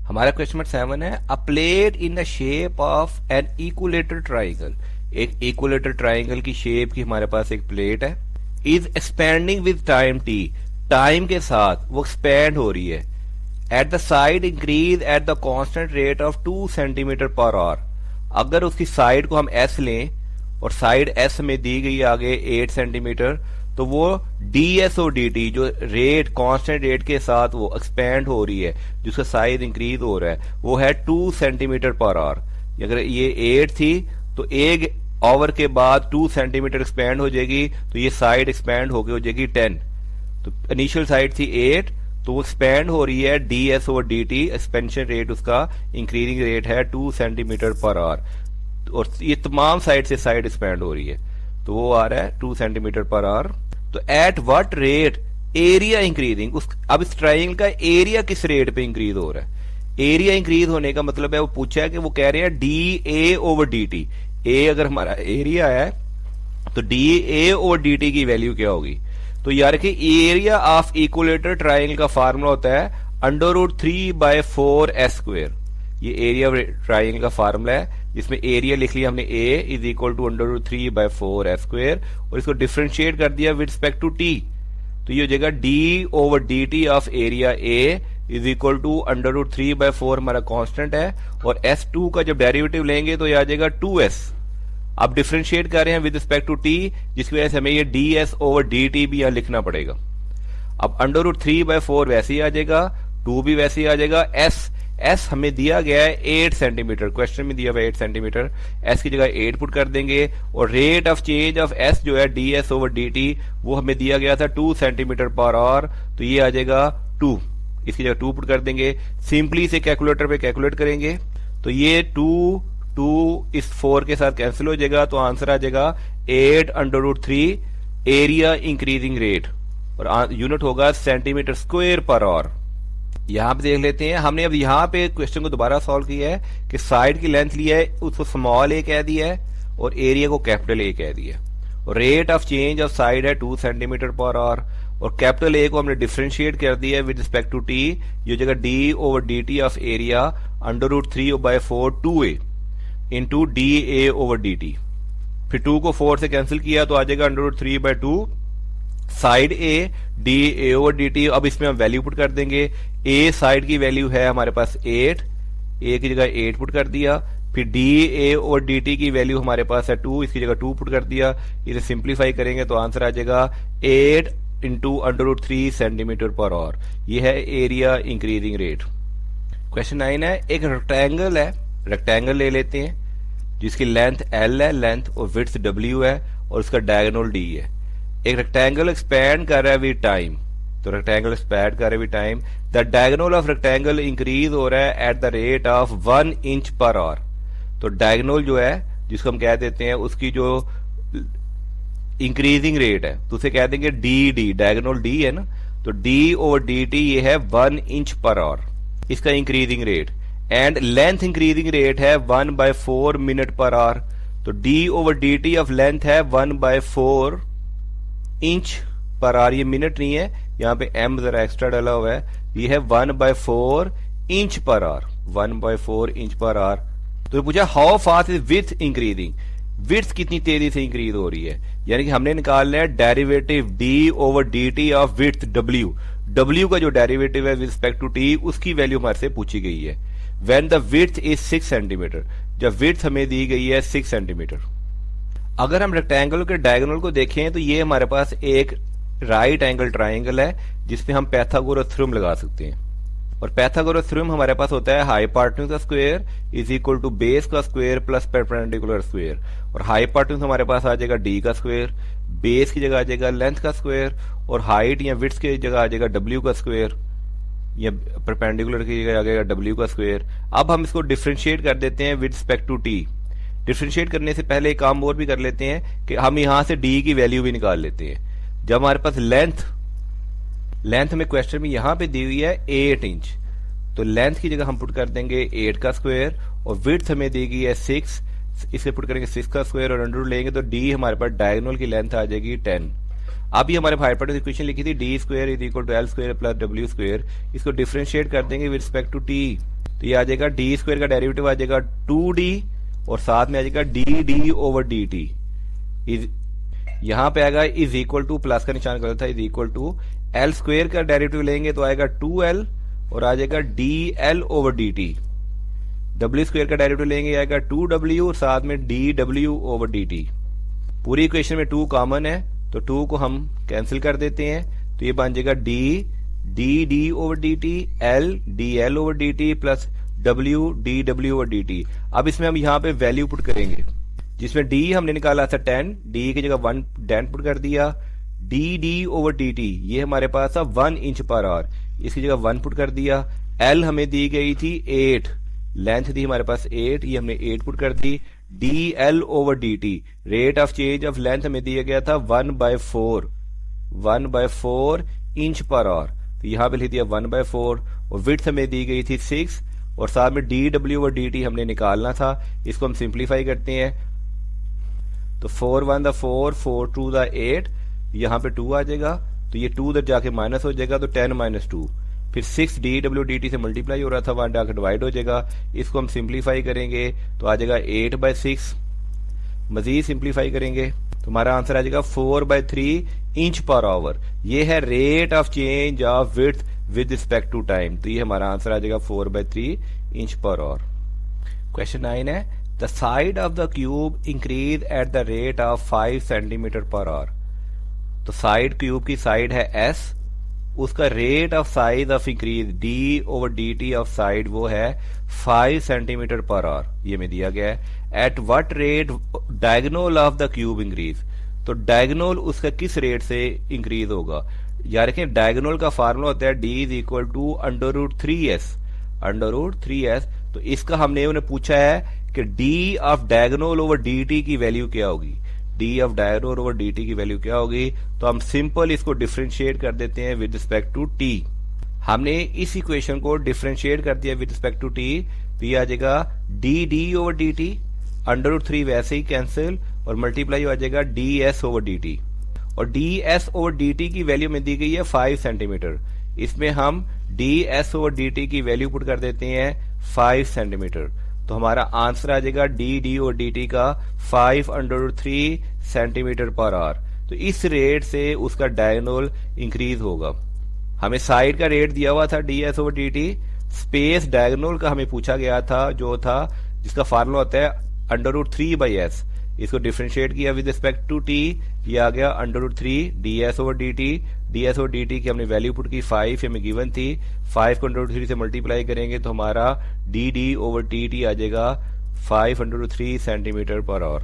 हमारा क्वेश्चन नंबर 7 है अ plate in the shape of an equilateral triangle, एक इक्विलेटरल ट्राइंगल की शेप की हमारे पास एक प्लेट है, is expanding with time t, time के साथ वो एक्सपेंड हो रही है। At the side increase at the constant rate of 2 centimetre per our. अगर उसकी साइड को हम s लें और साइड s में दी गई आगे 8 सेंटीमीटर, तो वो ds और dt जो रेट कांस्टेंट रेट के साथ वो एक्सपेंड हो रही है, जिसका साइज इंक्रीज हो रहा है, वो है 2 सेंटीमीटर पर आवर। अगर ये 8 थी तो 1 आवर के बाद 2 सेंटीमीटर एक्सपेंड हो जाएगी, तो ये साइड एक्सपेंड होके हो जाएगी 10। तो इनिशियल साइड थी 8, तो वो एक्सपेंड हो रही है ds over dt, expansion rate उसका इंक्रीजिंग रेट है 2 सेंटीमीटर पर आवर, और ये तमाम साइड से साइड एक्सपेंड हो रही है, तो वो आ रहा है 2 सेंटीमीटर पर आवर। तो at what rate area increasing, अब इस ट्राइंगल का एरिया किस रेट पे इंक्रीज हो रहा है। एरिया इंक्रीज होने का मतलब है, वो पूछा है कि वो कह रहे हैं dA ओवर dt। a अगर हमारा एरिया है तो dA ओवर dt की वैल्यू क्या होगी। तो यार कि एरिया ऑफ इक्विलेटरल ट्राइंगल का फार्मूला होता है √3/4s²। ये एरिया ट्राइंगल का फार्मूला है, जिसमें एरिया लिख लिया हमने a is equal to √3/4s², और इसको डिफरेंशिएट कर दिया विद रिस्पेक्ट टू t। तो ये हो जाएगा d over dt of area a is equal to √3/4 हमारा कांस्टेंट है, और s2 का जब डेरिवेटिव लेंगे तो ये आ जाएगा 2s। अब डिफरेंशिएट कर रहे हैं विद रिस्पेक्ट टू t, जिसकी वजह से हमें ये ds ओवर dt भी यहां लिखना पड़ेगा। अब √3/4 वैसे ही आ जाएगा, 2 भी वैसे ही आ जाएगा। s हमें दिया गया है 8 सेंटीमीटर, क्वेश्चन में दिया हुआ है 8 सेंटीमीटर, s की जगह 8 पुट कर देंगे, और rate of change of s जो है ds ओवर dt वो हमें दिया गया था 2 सेंटीमीटर पर आवर, तो ये आ जाएगा 2, इसकी जगह 2 पुट कर देंगे। सिंपली इसे कैलकुलेटर पे कैलकुलेट करेंगे तो ये 2 इस 4 के साथ कैंसिल हो जाएगा, तो आंसर आ जाएगा 8/3 एरिया इंक्रीजिंग रेट, और यूनिट होगा सेंटीमीटर स्क्वायर पर आवर। यहां पे देख लेते हैं, हमने अब यहां पे क्वेश्चन को दोबारा सॉल्व किया है कि साइड की लेंथ लिया है, उसको स्मॉल a कह दिया है और एरिया को कैपिटल A कह दिया है, और rate of change of side है 2 सेंटीमीटर पर आवर, और कैपिटल A को हमने डिफरेंशिएट कर दिया है विद रिस्पेक्ट टू t। ये जगह d over dt of area √3/4 2a into dA over dt। फिर 2 को 4 से कैंसिल किया तो आ जाएगा √3/2 side a dA over dt। अब इसमें हम वैल्यू पुट कर देंगे, a साइड की वैल्यू है हमारे पास 8, a की जगह 8 पुट कर दिया। फिर dA ओवर dt की वैल्यू हमारे पास है 2, इसकी जगह 2 पुट कर दिया। इसे सिंप्लीफाई करेंगे तो आंसर आ जाएगा 8 इंटू √3 सेंटीमीटर पर आवर। ये है एरिया इंक्रीजिंग रेट। क्वेश्चन 9 है, एक रेक्टेंगल है, रेक्टेंगल ले लेते हैं जिसकी लेंथ L है, लेंथ और विड्थ W है, और उसका डायगोनल डी है। एक रेक्टेंगल एक्सपैंड कर रहा है विद टाइम, तो रेक्टेंगल एक्सपैंड कर रहा है with time, the diagonal of rectangle increase हो रहा है at the rate of 1 inch पर आवर। तो डायगोनल जो है जिसको हम कह देते हैं उसकी जो इंक्रीजिंग रेट है तो उसे कह देंगे डी डी, डायगोनल डी है ना, तो डी ओवर डी टी ये है 1 इंच पर आवर, इसका increasing rate. And length increasing rate है 1/4 मिनट पर आवर, तो D over D T of length है 1/4 इंच पर आवर, ये मिनट नहीं है, यहाँ पे एम जरा एक्स्ट्रा डाला हुआ है, ये है 1/4 इंच पर आवर, 1/4 इंच पर आवर। तो पूछा how fast is width increasing, width कितनी तेजी से इंक्रीज हो रही है, यानी कि हमने निकालना है derivative D over D T of width W, W का जो डेरिवेटिव है विद रिस्पेक्ट टू टी उसकी वैल्यू हमारे से पूछी गई है। When the width is 6 centimetre, जब विड्थ हमें दी गई है 6 सेंटीमीटर। अगर हम रेक्टेंगल के डायगोनल को देखें तो ये हमारे पास एक राइट एंगल ट्राइंगल है जिसमें हम पाइथागोरस थ्योरम लगा सकते हैं, और पाइथागोरस थ्योरम हमारे पास होता है हाइपोटेन्यूज का square is equal to base का स्क्वायर प्लस परपेंडिकुलर स्क्वायर, और हाइपोटेन्यूज हमारे पास आ जाएगा डी का स्क्वायर, बेस की जगह आ जाएगा लेंथ का स्क्वायर, और हाइट या विड्थ की जगह आ जाएगा डब्ल्यू का स्क्वायर, या परपेंडिकुलर की जगह आ जाएगा डब्ल्यू का स्क्वायर। अब हम इसको डिफरेंशिएट कर देते हैं with respect to t. Differentiate करने से पहले एक काम और भी कर लेते हैं कि हम यहां से डी की वैल्यू भी निकाल लेते हैं। जब हमारे पास लेंथ में क्वेश्चन में यहां पे दी हुई है 8 इंच, तो लेंथ की जगह हम पुट कर देंगे 8 का स्क्वायर, और विड्थ हमें दी गई है 6, इसे पुट करेंगे 6 का स्क्वायर और अंडर लेंगे तो डी हमारे पास डायगोनल की लेंथ आ जाएगी 10। अभी हमारे हाइपोटेन्यूज इक्वेशन लिखी थी d square is equal to l square plus डब्ल्यू स्क्वायर, इसको डिफरेंशिएट कर देंगे विद रिस्पेक्ट टू टी, तो ये आ जाएगा डी स्क्वायर का डेरिवेटिव आ जाएगा 2d, और साथ में आ जाएगा D D over D T, यहां पे आएगा इज इक्वल टू, प्लस का निशान गलत था, is equal to l square का डेरिवेटिव लेंगे तो आएगा 2l और आ जाएगा d L over D t, डब्ल्यू स्क्वायर का डेरिवेटिव लेंगे आएगा 2w और साथ में डी डब्ल्यू ओवर डी टी। पूरी इक्वेशन में 2 कॉमन है तो 2 को हम कैंसिल कर देते हैं, तो ये बन जाएगा D D D over D T, L D L over D T plus W D डब्ल्यू ओवर डी टी। अब इसमें हम यहाँ पे वैल्यू पुट करेंगे, जिसमें डी हमने निकाला था 10, डी की जगह 1 10 पुट कर दिया, D D over D T ये हमारे पास था 1 इंच पर आवर, इसकी जगह 1 पुट कर दिया। एल हमें दी गई थी 8, लेंथ थी हमारे पास 8, ये हमने 8 पुट कर दी। D L over D T rate of change of length हमें दिया गया था 1/4 इंच पर आवर, तो यहां पे लिख दिया 1/4, और विड्थ हमें दी गई थी 6, और साथ में डी डब्ल्यू ओवर डी टी हमने निकालना था, इसको हम सिंप्लीफाई करते हैं तो 4 1 द 4 4 2 द 8, यहां पे 2 आ जाएगा, तो ये 2 उधर जाके माइनस हो जाएगा तो 10 - 2, फिर 6 डी डब्ल्यू डी टी से मल्टीप्लाई हो रहा था, वहां जाकर डिवाइड हो जाएगा, इसको हम सिंप्लीफाई करेंगे तो आ जाएगा 8/6, मजीद सिंप्लीफाई करेंगे तो हमारा आंसर आ जाएगा 4/3 इंच पर आवर, ये है rate of change of width with respect to time, तो ये हमारा आंसर आ जाएगा 4/3 इंच पर आवर। क्वेश्चन 9 है the side of the cube increase at the rate of 5 centimetre per hour, तो साइड क्यूब की साइड है s, उसका rate of size of increase D over D T of side वो है 5 centimetre per hour, ये में दिया गया है। Eight what rate diagonal of the cube increase, तो डायगोनल उसका किस रेट से इंक्रीज होगा, यार देखें डायगोनल का फार्मूला होता है D is equal to √3s, √3s, तो इसका हमने उन्हें पूछा है कि D of diagonal over D T की वैल्यू क्या होगी, D of diagonal over D T की वैल्यू क्या होगी, तो हम सिंपल इसको डिफरेंशिएट कर देते हैं विद रिस्पेक्ट टू टी। हमने इस इक्वेशन को डिफरेंशिएट कर दिया विद रिस्पेक्ट टू टी, तो ये आ जाएगा D D over D T, √3 वैसे ही कैंसिल, और मल्टीप्लाई हो जाएगा D S over D T, और D S over D T की वैल्यू में दी गई है 5 सेंटीमीटर, इसमें हम D S over D T की वैल्यू पुट कर देते हैं 5 सेंटीमीटर, तो हमारा आंसर आ जाएगा डी डी और डी टी का 5/3 सेंटीमीटर पर आवर, तो इस रेट से उसका डायगोनल इंक्रीज होगा। हमें साइड का रेट दिया हुआ था D S over D T, space diagonal का हमें पूछा गया था जो था जिसका फार्मूला होता है √3/s, इसको डिफरेंशिएट किया विद रिस्पेक्ट टू टी, ये आ गया √3 D S over D t, D S over D T की हमने वैल्यू पुट की 5 हमें गिवन थी, 5 को √3 से मल्टीप्लाई करेंगे तो हमारा D D over T T आ जाएगा 5/3 centimetre per our.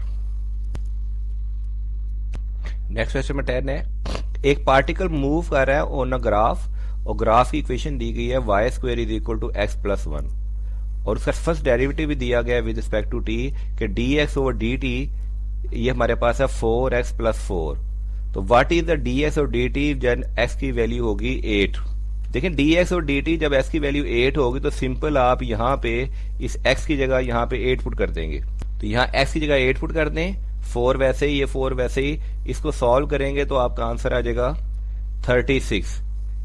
Next question में 10 है, एक पार्टिकल मूव कर रहा है ऑन अ ग्राफ और ग्राफ की इक्वेशन दी गई है y square is equal to x plus 1 और उसका फर्स्ट डेरिवेटिव भी दिया गया है विद रिस्पेक्ट टू टी कि D x over D T ये हमारे पास है 4x प्लस 4। तो what is the d x और डी टी जब एक्स की वैल्यू होगी 8। देखिए डी एक्स और डी टी जब एक्स की वैल्यू 8 होगी तो सिंपल आप यहाँ पे इस एक्स की जगह यहाँ पे 8 पुट कर देंगे। तो यहाँ एक्स की जगह 8 पुट कर दें, 4 वैसे ही, ये 4 वैसे ही, इसको सॉल्व करेंगे तो आपका आंसर आ जाएगा 36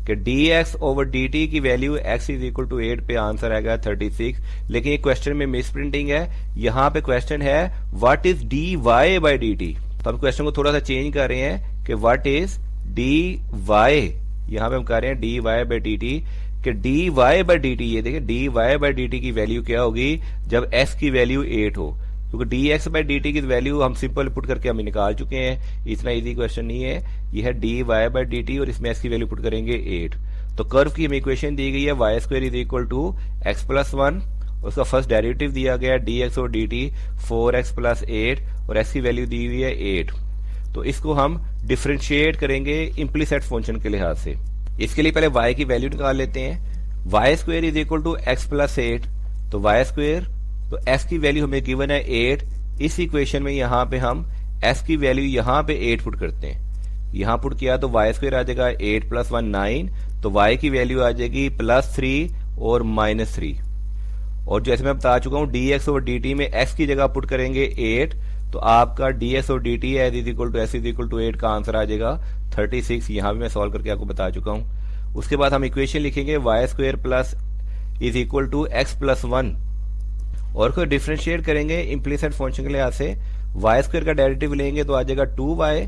कि D x over D T की value X is equal to 8 पे आंसर आएगा 36। लेकिन ये क्वेश्चन में मिस प्रिंटिंग है, यहाँ पे क्वेश्चन है what is d Y by D T. तो हम क्वेश्चन को थोड़ा सा चेंज कर रहे हैं कि व्हाट इज डी वाई, यहाँ पे हम कर रहे हैं D Y by D T कि D Y by D T, ये देखिए D Y by D T की वैल्यू क्या होगी जब एक्स की वैल्यू 8 हो, क्योंकि D X by D T की वैल्यू हम सिंपल पुट करके हम निकाल चुके हैं, इतना इजी क्वेश्चन नहीं है। ये है d Y by D T और इसमें एक्स की वैल्यू पुट करेंगे 8। तो कर्व की हमें इक्वेशन दी गई है y square is equal to x plus 1, उसका फर्स्ट डेरिवेटिव दिया गया है डी एक्स और डी टी 4x प्लस 8 और एक्स की वैल्यू दी हुई है 8। तो इसको हम डिफरेंशिएट करेंगे इम्प्लीसिट फंक्शन के लिहाज से। इसके लिए पहले y की वैल्यू निकाल लेते हैं। Y square is equal to x plus 8, तो वाई स्क्वायर, तो x की वैल्यू हमें गिवन है 8। इस इक्वेशन में यहाँ पे हम x की वैल्यू यहाँ पे 8 पुट करते हैं, यहाँ पुट किया तो वाई स्क्वायर आ जाएगा 8 प्लस 1 9, तो y की वैल्यू आ जाएगी +3 और -3। और जैसे मैं बता चुका हूँ डी एक्स और डी टी में x की जगह पुट करेंगे 8, तो आपका डी एक्स और d t as is equal to s is equal to 8 का आंसर आ जाएगा 36। यहाँ भी मैं सॉल्व करके आपको बता चुका हूँ। उसके बाद हम इक्वेशन लिखेंगे y square plus is equal to x plus 1 और को डिफरेंशिएट करेंगे इम्प्लीसिट फंक्शन के लिहाज से। वाई स्क्वायर का डेरिवेटिव लेंगे तो आ जाएगा 2y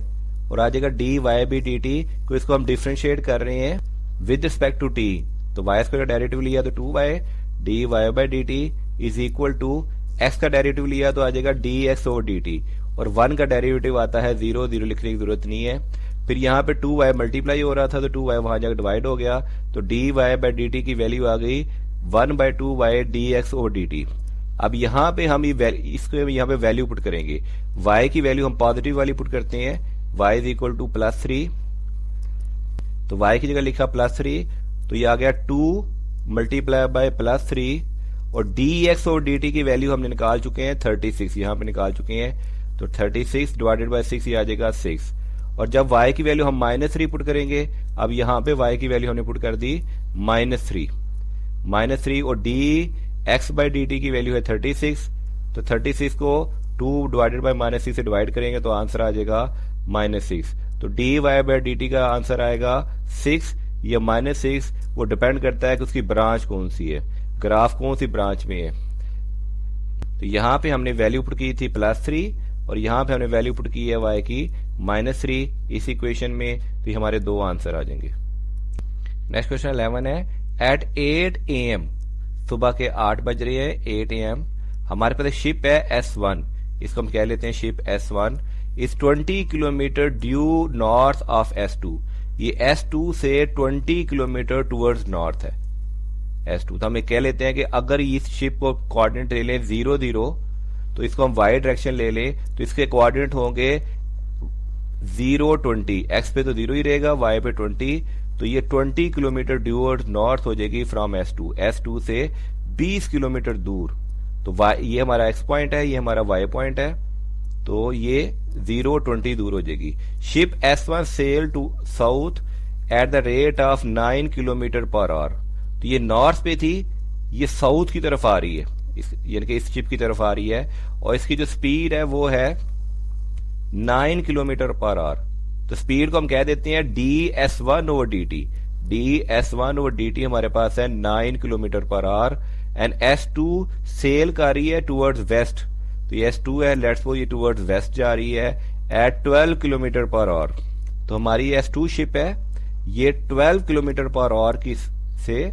और आ जाएगा d y by d t को, इसको हम डिफरेंशिएट कर रहे हैं विद रिस्पेक्ट टू टी। तो वाई स्क्वायर का डेरिवेटिव लिया तो 2y d Y by D T is equal to x का डेरिवेटिव लिया तो आ जाएगा d x over D T और 1 का डेरिवेटिव आता है 0, 0 लिखने की जरूरत नहीं है। फिर यहाँ पे 2y मल्टीप्लाई हो रहा था तो 2y वहां जाकर डिवाइड हो गया, तो d Y by D T की वैल्यू आ गई 1/2y d x over D T. अब यहाँ पे हम इसको यहाँ पे वैल्यू पुट करेंगे, y की वैल्यू हम पॉजिटिव वाली पुट करते हैं, y इज इक्वल टू +3, तो y की जगह लिखा +3, तो ये आ गया 2 मल्टीप्लाई बाय +3 और डी एक्स और डी टी की वैल्यू हमने निकाल चुके हैं 36, यहाँ पे निकाल चुके हैं, तो 36 डिवाइडेड बाय 6 ये आ जाएगा 6। और जब y की वैल्यू हम -3 पुट करेंगे, अब यहाँ पे y की वैल्यू हमने पुट कर दी -3 और D X by D T की वैल्यू है 36, तो 36 को 2 डिवाइडेड बाई -6 से डिवाइड करेंगे तो आंसर आ जाएगा -6। तो d Y by D t का आंसर आएगा 6 या -6, वो डिपेंड करता है कि उसकी ब्रांच कौन सी है, ग्राफ कौन सी ब्रांच में है। तो यहाँ पे हमने वैल्यू पुट की थी +3 और यहाँ पे हमने वैल्यू पुट की है y की -3 इस इक्वेशन में, तो ये हमारे 2 आंसर आ जाएंगे। नेक्स्ट क्वेश्चन 11 है, एट 8 AM, सुबह के 8 बज रहे हैं 8 AM, हमारे पास शिप है S1, इसको हम कह लेते हैं ship S1 is 20 kilometre due north of S2। ये S2 से 20 किलोमीटर टुवर्ड्स नॉर्थ है S2। तो हम कह लेते हैं कि अगर इस शिप को कोऑर्डिनेट ले लें 0 0, तो इसको हम y डायरेक्शन ले लें तो इसके कोऑर्डिनेट होंगे 0 20, x पे तो 0 ही रहेगा, y पे 20, तो ये 20 किलोमीटर ड्यूअर्ड नॉर्थ हो जाएगी फ्रॉम S2 से 20 किलोमीटर दूर। तो ये हमारा x पॉइंट है, ये हमारा y पॉइंट है, तो ये 0 20 दूर हो जाएगी। Ship S1 sail to south at the rate of 9 kilometre per hour. तो ये नॉर्थ पे थी, ये साउथ की तरफ आ रही है, यानी कि इस शिप की तरफ आ रही है, और इसकी जो स्पीड है वो है 9 किलोमीटर पर आवर। तो स्पीड को हम कह देते हैं ds1 over dt। ds1 over dt हमारे पास है 9 kilometre per our and S2 cell कर रही है टुवर्ड्स वेस्ट, तो ये S2 है, लेट्स सपोज ये टुवर्ड्स वेस्ट जा रही है एट 12 किलोमीटर पर आवर। तो हमारी S2 शिप है, ये 12 किलोमीटर पर आवर की से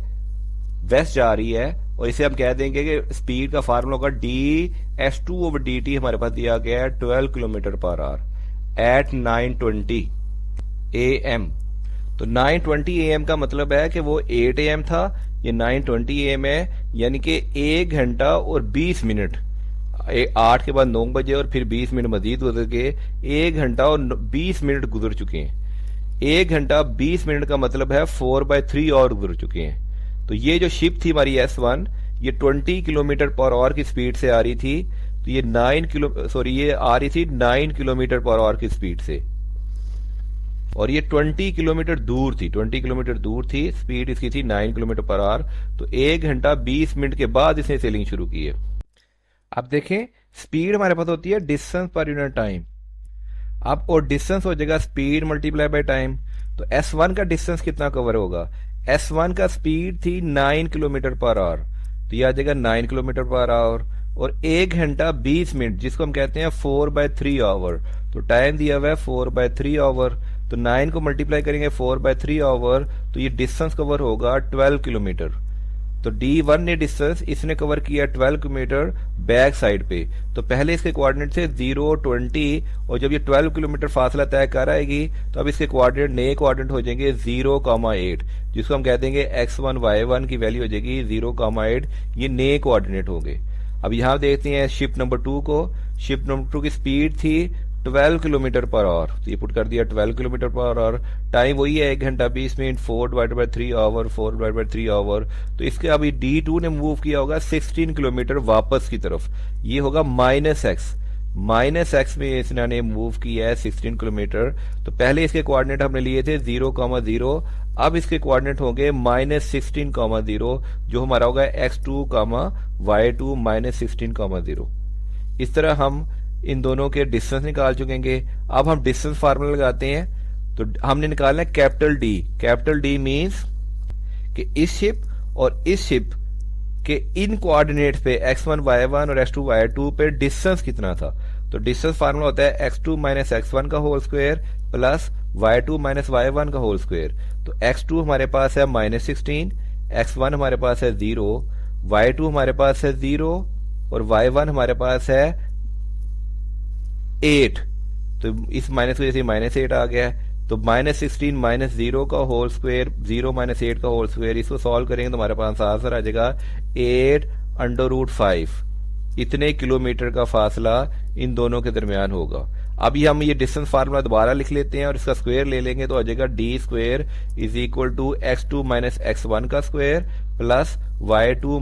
वेस्ट जा रही है, और इसे हम कह देंगे कि स्पीड का फार्मूला होगा ds2 ओवर dt हमारे पास दिया गया है 12 kilometre per our eight 9:20 AM। तो 9:20 AM का मतलब है कि वो 8 AM था, ये 9:20 AM है, यानी कि 1 घंटा और 20 मिनट 8 के बाद 9 बजे और फिर 20 मिनट मजीद गुजर के 1 घंटा और 20 मिनट गुजर चुके हैं। 1 घंटा 20 मिनट का मतलब है 4/3 और गुजर चुके हैं। तो ये जो शिप थी हमारी S1, ये 20 किलोमीटर पर आवर की स्पीड से आ रही थी। तो ये ये आ रही थी 9 किलोमीटर पर आवर की स्पीड से, और ये 20 किलोमीटर दूर थी। 20 किलोमीटर दूर थी, स्पीड इसकी थी 9 किलोमीटर पर आवर। तो 1 घंटा 20 मिनट के बाद इसने सेलिंग शुरू की है। अब देखें, स्पीड हमारे पास होती है डिस्टेंस पर यूनिट टाइम। अब और डिस्टेंस हो जाएगा स्पीड मल्टीप्लाई बाय टाइम। तो S1 का डिस्टेंस कितना कवर होगा? S1 का स्पीड थी 9 किलोमीटर पर आवर, तो ये आ जाएगा 9 किलोमीटर पर आवर। और 1 घंटा 20 मिनट जिसको हम कहते हैं 4/3 आवर, तो टाइम दिया हुआ है 4/3 आवर। तो 9 को मल्टीप्लाई करेंगे 4/3 आवर, तो ये डिस्टेंस कवर होगा 12 किलोमीटर। तो D1 ने डिस्टेंस इसने कवर किया 12 किलोमीटर बैक साइड पे। तो पहले इसके कोऑर्डिनेट थे 0, 20, और जब ये 12 किलोमीटर फासला तय कर आएगी तो अब इसके कोऑर्डिनेट नए कोऑर्डिनेट हो जाएंगे 0,8, जिसको हम कह देंगे x1 y1 की वैल्यू हो जाएगी 0,8। ये नए कोऑर्डिनेट होंगे। अब यहां देखते हैं शिप नंबर 2 को। शिप नंबर 2 की स्पीड थी 12 किलोमीटर पर आवर, तो ये पुट कर दिया 12 किलोमीटर पर आवर। टाइम वही है 1 घंटा 20 मिनट, 4/3 आवर, 4/3 आवर। तो इसके अभी D2 ने मूव किया होगा 16 किलोमीटर वापस की तरफ, ये होगा -x में इसने मूव किया है 16 किलोमीटर। तो पहले इसके कोऑर्डिनेट हमने लिए थे 0,0, अब इसके कोऑर्डिनेट होंगे -16,0, जो हमारा होगा x2, y2 -16,0। इस तरह हम इन दोनों के डिस्टेंस निकाल चुकेंगे। अब हम डिस्टेंस फार्मूला लगाते हैं। तो हमने निकालना है capital D. Capital D means कि इस शिप और इस शिप के इन कोऑर्डिनेट पे x1 y1 और x2 y2 पे डिस्टेंस कितना था। तो डिस्टेंस फार्मूला होता है x2 - x1 का whole square plus y2 - y1 का होल स्क्वायर। तो x2 हमारे पास है -16, x1 हमारे पास है 0, y2 हमारे पास है 0 और y1 हमारे पास है 8। तो इस माइनस की वजह से -8 आ गया है। तो -16 - 0 का होल स्क्वायर, 0 - 8 का होल स्क्वायर, इसको सॉल्व करेंगे तो हमारे पास आंसर आ जाएगा 8√5। इतने किलोमीटर का फासला इन दोनों के दरमियान होगा। अभी हम ये डिस्टेंस फार्मूला दोबारा लिख लेते हैं और इसका स्क्वायर ले लेंगे तो आ जाएगा D² = x2 - x1 का स्क्वायर प्लस y2 -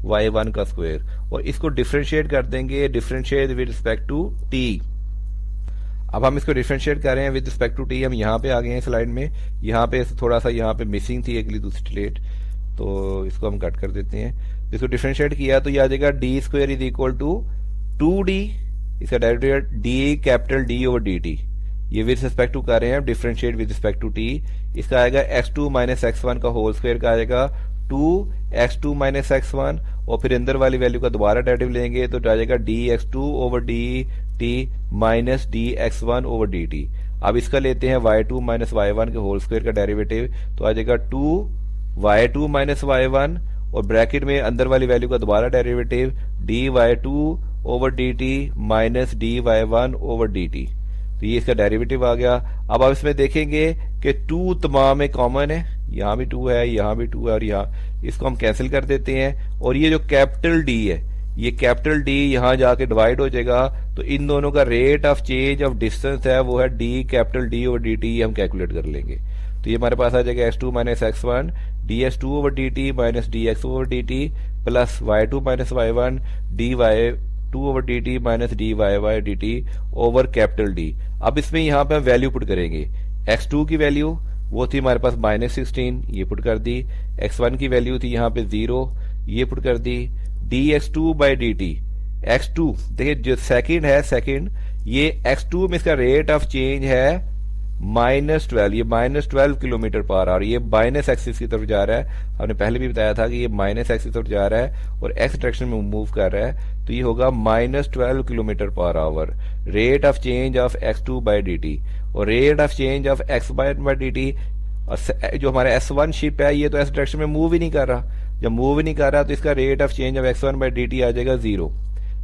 y1 का स्क्वायर, और इसको डिफरेंशिएट कर देंगे, differentiate with respect to t। अब हम इसको डिफरेंशिएट कर रहे हैं विद रिस्पेक्ट टू टी। हम यहाँ पे आ गए हैं स्लाइड में, यहाँ पे थोड़ा सा यहाँ पे मिसिंग थी अगली दूसरी स्लेट, तो इसको हम कट कर देते हैं। इसको डिफरेंशिएट किया तो ये आ जाएगा D² = 2D, इसका direct D capital D over dt। ये विद रिस्पेक्ट टू कर रहे हैं differentiate with respect to t। इसका आएगा x2 - x1 का होल स्क्वायर का आएगा 2x2 - x1, और फिर अंदर वाली वैल्यू का दोबारा डेरिवेटिव लेंगे तो आ जाएगा dx2 over dt minus dx1 over dt। अब इसका लेते हैं y2 - y1 के होल स्क्वायर का डेरिवेटिव, तो आ जाएगा 2y2 - y1 और ब्रैकेट में अंदर वाली वैल्यू का दोबारा derivative dy2 over dt minus dy1 over dt। तो ये इसका डेरिवेटिव आ गया। अब आप इसमें देखेंगे कि 2 तमाम में कॉमन है, यहाँ भी 2 है, यहाँ भी 2 है, और यहाँ इसको हम कैंसिल कर देते हैं। और ये जो कैपिटल D है, ये कैपिटल D यहाँ जाके डिवाइड हो जाएगा, तो इन दोनों का rate of change of distance है वो है D capital D over dt, ये हम कैलकुलेट कर लेंगे। तो ये हमारे पास आ जाएगा x2 - x1 ds2 over dt minus dx over dt plus y2 - y1 dy2 over dt minus dy dt over capital D। अब इसमें यहाँ पे हम वैल्यू पुट करेंगे। x2 की वैल्यू वो थी हमारे पास -16, ये पुट कर दी। x1 की वैल्यू थी यहाँ पे 0, ये पुट कर दी। dx2 बाई dt, x2 देखिए जो सेकंड है, सेकंड ये x2 में इसका रेट ऑफ चेंज है -12, ये -12 किलोमीटर पर आवर, ये माइनस एक्सिस की तरफ जा रहा है। हमने पहले भी बताया था कि ये माइनस एक्सिस की तरफ जा रहा है और एक्स डायरेक्शन में मूव कर रहा है, तो ये होगा -12 kilometre per hour rate of change of x2 by dt। और rate of change of x by dt, और जो हमारा S1 शिप है ये तो एस डायरेक्शन में मूव ही नहीं कर रहा। जब मूव ही नहीं कर रहा तो इसका rate of change of x1 by dt आ जाएगा 0,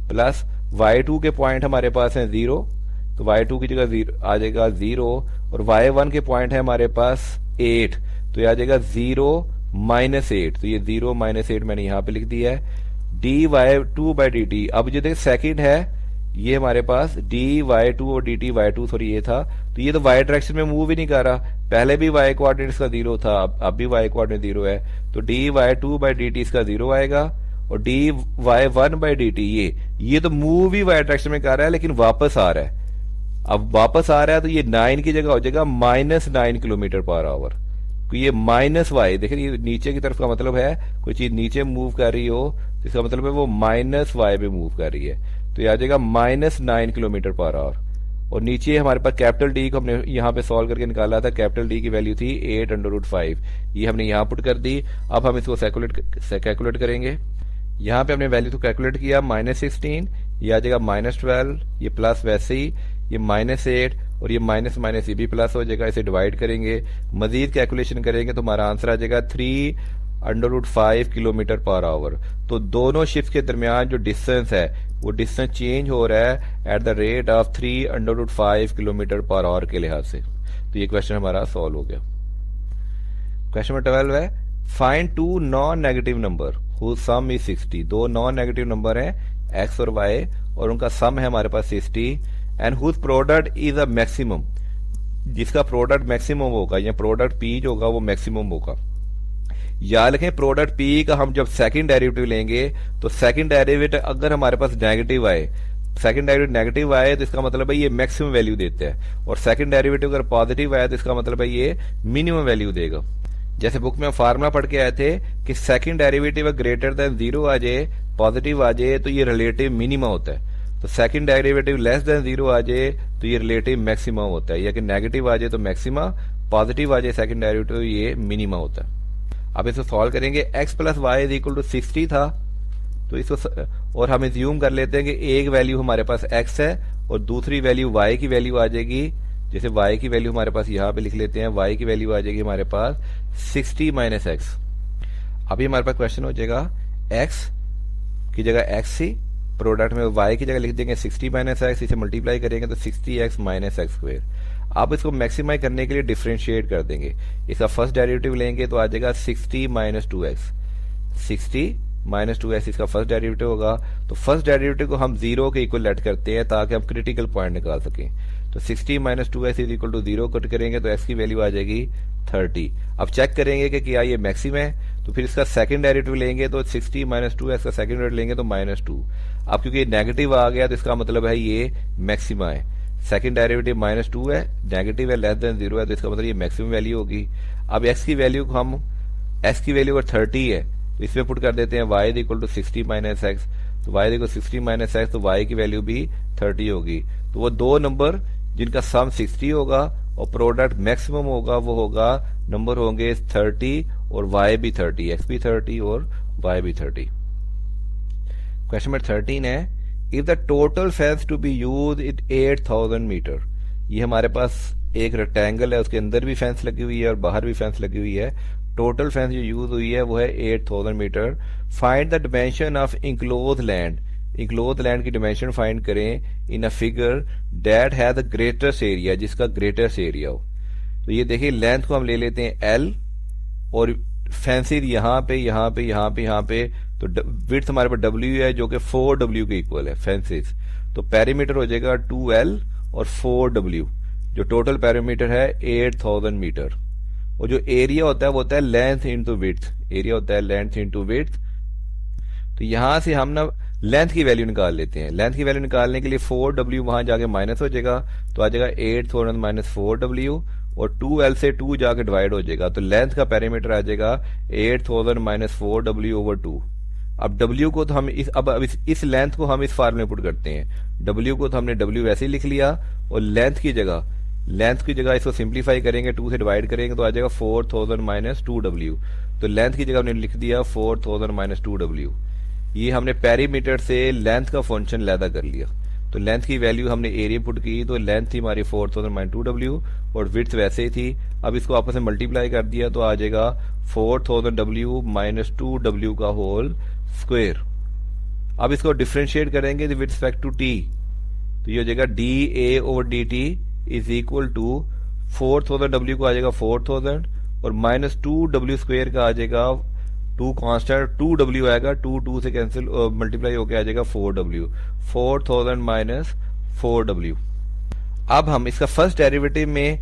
प्लस y2 के पॉइंट हमारे पास है 0, तो y2 की जगह आ जाएगा 0, और y1 के पॉइंट है हमारे पास 8, तो ये आ जाएगा 0 - 8, तो ये 0 - 8 मैंने यहाँ पे लिख दिया है। D y two by D T. अब जो देखिए सेकंड है ये हमारे पास डी वाई टू और d t y two, sorry ये था, तो ये तो वाई डायरेक्शन में मूव ही नहीं कर रहा, पहले भी वाई कोऑर्डिनेट इसका जीरो था, अब भी वाई कोऑर्डिनेट जीरो है, तो d y two by D t इसका जीरो आएगा, और d y one by D T ये तो मूव ही वाई डायरेक्शन में कर रहा है लेकिन वापस आ रहा है। अब वापस आ रहा है तो ये 9 की जगह हो जाएगा -9 किलोमीटर पर आवर। तो ये माइनस वाई, देखिए ये नीचे की तरफ का मतलब है कोई चीज नीचे मूव कर रही हो तो इसका मतलब है वो माइनस वाई पे मूव कर रही है, तो ये आ जाएगा -9 किलोमीटर पर आवर। और नीचे हमारे पास कैपिटल डी को हमने यहाँ पे सॉल्व करके निकाला था, कैपिटल डी की वैल्यू थी 8√5, ये हमने यहाँ पुट कर दी। अब हम इसको कैलकुलेट करेंगे। यहाँ पे हमने वैल्यू तो कैलकुलेट किया -16, ये आ जाएगा -12, ये प्लस वैसे ही ये -8 और ये माइनस माइनस ये भी प्लस हो जाएगा, इसे डिवाइड करेंगे, मजीद कैलकुलेशन करेंगे तो हमारा आंसर आ जाएगा 3√5 किलोमीटर पर आवर। तो दोनों शिप्स के दरमियान जो डिस्टेंस है वो डिस्टेंस चेंज हो रहा है at the rate of 3√5 kilometre per our के लिहाज से। तो ये क्वेश्चन हमारा सॉल्व हो गया। क्वेश्चन नंबर 12 है, find two non negative number whose sum is 60। दो नॉन नेगेटिव नंबर हैं एक्स और वाई और उनका सम है हमारे पास 60, and whose product is a maximum, जिसका प्रोडक्ट मैक्सिमम होगा या प्रोडक्ट पी जो होगा वो मैक्सिमम होगा। याद रखें प्रोडक्ट पी का हम जब सेकंड डेरिवेटिव लेंगे तो सेकंड डेरिवेटिव अगर हमारे पास नेगेटिव आए, सेकंड डेरिवेटिव नेगेटिव आए तो इसका मतलब है ये मैक्सिमम वैल्यू देता है, और सेकंड डेरिवेटिव अगर पॉजिटिव आए तो इसका मतलब है ये मिनिमम वैल्यू देगा। जैसे बुक में हम फार्मूला पढ़ के आए थे कि सेकंड डेरिवेटिव ग्रेटर देन 0 आ जाए, पॉजिटिव आ जाए तो ये रिलेटिव मिनिमम होता है, तो सेकंड डेरिवेटिव लेस देन 0 आ जाए तो ये रिलेटिव मैक्सिमम होता है, या कि नेगेटिव आ जाए तो मैक्सिमा, पॉजिटिव आ जाए सेकंड डेरिवेटिव ये मिनिमा होता है। अब इसको सॉल्व करेंगे, x plus y is equal to 60 था, तो इसको और हम ज्यूम कर लेते हैं कि एक वैल्यू हमारे पास x है और दूसरी वैल्यू y की वैल्यू आ जाएगी, जैसे y की वैल्यू हमारे पास यहाँ पे लिख लेते हैं, y की वैल्यू आ जाएगी हमारे पास 60 माइनस x। अभी हमारे पास क्वेश्चन हो जाएगा x की जगह x ही, प्रोडक्ट में y की जगह लिख देंगे 60 माइनस एक्स, इसे मल्टीप्लाई करेंगे तो 60x माइनस एक्स स्क्वायर। आप इसको मैक्सिमाइज करने के लिए डिफरेंशिएट कर देंगे, इसका फर्स्ट डेरिवेटिव लेंगे तो आ जाएगा 60 माइनस 2x, 60 माइनस 2x इसका फर्स्ट डेरिवेटिव होगा। तो फर्स्ट डेरिवेटिव को हम 0 के इक्वल लेट करते हैं ताकि हम क्रिटिकल पॉइंट निकाल सकें, तो 60 minus 2x is equal to 0 cut करेंगे तो x की वैल्यू आ जाएगी 30। अब चेक करेंगे कि क्या ये मैक्सिमम है, तो फिर इसका सेकंड डेरिवेटिव लेंगे तो 60 माइनस 2x का सेकंड डेरिवेटिव लेंगे तो -2। अब क्योंकि नेगेटिव आ गया तो इसका मतलब है ये मैक्सिमा है, सेकंड डेरिवेटिव -2 है, नेगेटिव है, लेस देन 0 है, तो इसका मतलब ये मैक्सिमम वैल्यू होगी। अब x की वैल्यू को हम, x की वैल्यू अगर 30 है तो इसमें पुट कर देते हैं y equal to 60 minus x, तो y इक्वल 60 माइनस एक्स, तो y की वैल्यू भी 30 होगी। तो वो दो नंबर जिनका सम 60 होगा और प्रोडक्ट मैक्सिमम होगा वो होगा, नंबर होंगे 30 और y भी 30, x भी 30 और y भी 30। क्वेश्चन नंबर 13 है, if the total fence to be use it 8000 metre. ये हमारे पास एक रेक्टेंगल है, उसके अंदर भी फेंस लगी हुई है और बाहर भी फेंस लगी हुई है, टोटल फेंस जो यूज हुई है वो है 8000 metre. Find the dimension of enclose land, enclose land की डिमेंशन फाइंड करें in a figure that has the greatest area, जिसका ग्रेटेस्ट एरिया हो। तो ये देखिए लेंथ को हम ले लेते हैं L और फेंसिस यहाँ पे यहाँ पे यहाँ पे यहाँ पे, तो विड्थ हमारे पास W है जो कि 4W के इक्वल है फेंसिस, तो पेरीमीटर हो जाएगा 2L और 4W, जो टोटल पेरीमीटर है 8000 मीटर। और जो एरिया होता है वो होता है लेंथ इंटू विड्थ, एरिया होता है लेंथ इंटू विड्थ। तो यहां से हम ना लेंथ की वैल्यू निकाल लेते हैं, लेंथ की वैल्यू निकालने के लिए 4W वहां जाके माइनस हो जाएगा, तो आ जाएगा 8000 माइनस 4W, और 2L से 2 जाके डिवाइड हो जाएगा, तो लेंथ का पेरीमीटर आ जाएगा 8000 माइनस 4W ओवर 2। अब W को तो हम इस लेंथ को हम इस फार्मूले में पुट करते हैं, W को तो हमने W वैसे ही लिख लिया, और लेंथ की जगह इसको सिंप्लीफाई करेंगे, 2 से डिवाइड करेंगे तो आ जाएगा 4000 माइनस 2W। तो लेंथ की जगह हमने लिख दिया 4000 माइनस 2W। ये हमने पेरीमीटर से लेंथ का फंक्शन लैदा कर लिया, तो लेंथ की वैल्यू हमने एरिया पुट की, तो लेंथ थी हमारी 4000 माइनस 2W और विड्थ वैसे ही थी। अब इसको आपस में मल्टीप्लाई कर दिया तो आ जाएगा 4000W माइनस 2W का होल स्क्वायर। अब इसको डिफ्रेंशिएट करेंगे विद रिस्पेक्ट टू t, तो ये हो जाएगा dA over dt is equal to 4000W को आ जाएगा 4000 और माइनस 2W स्क्वायर का आ जाएगा टू कांस्टेंट, 2W आएगा, 2 से कैंसिल मल्टीप्लाई होके आ जाएगा 4W, 4000 माइनस 4W। अब हम इसका फर्स्ट डेरिवेटिव में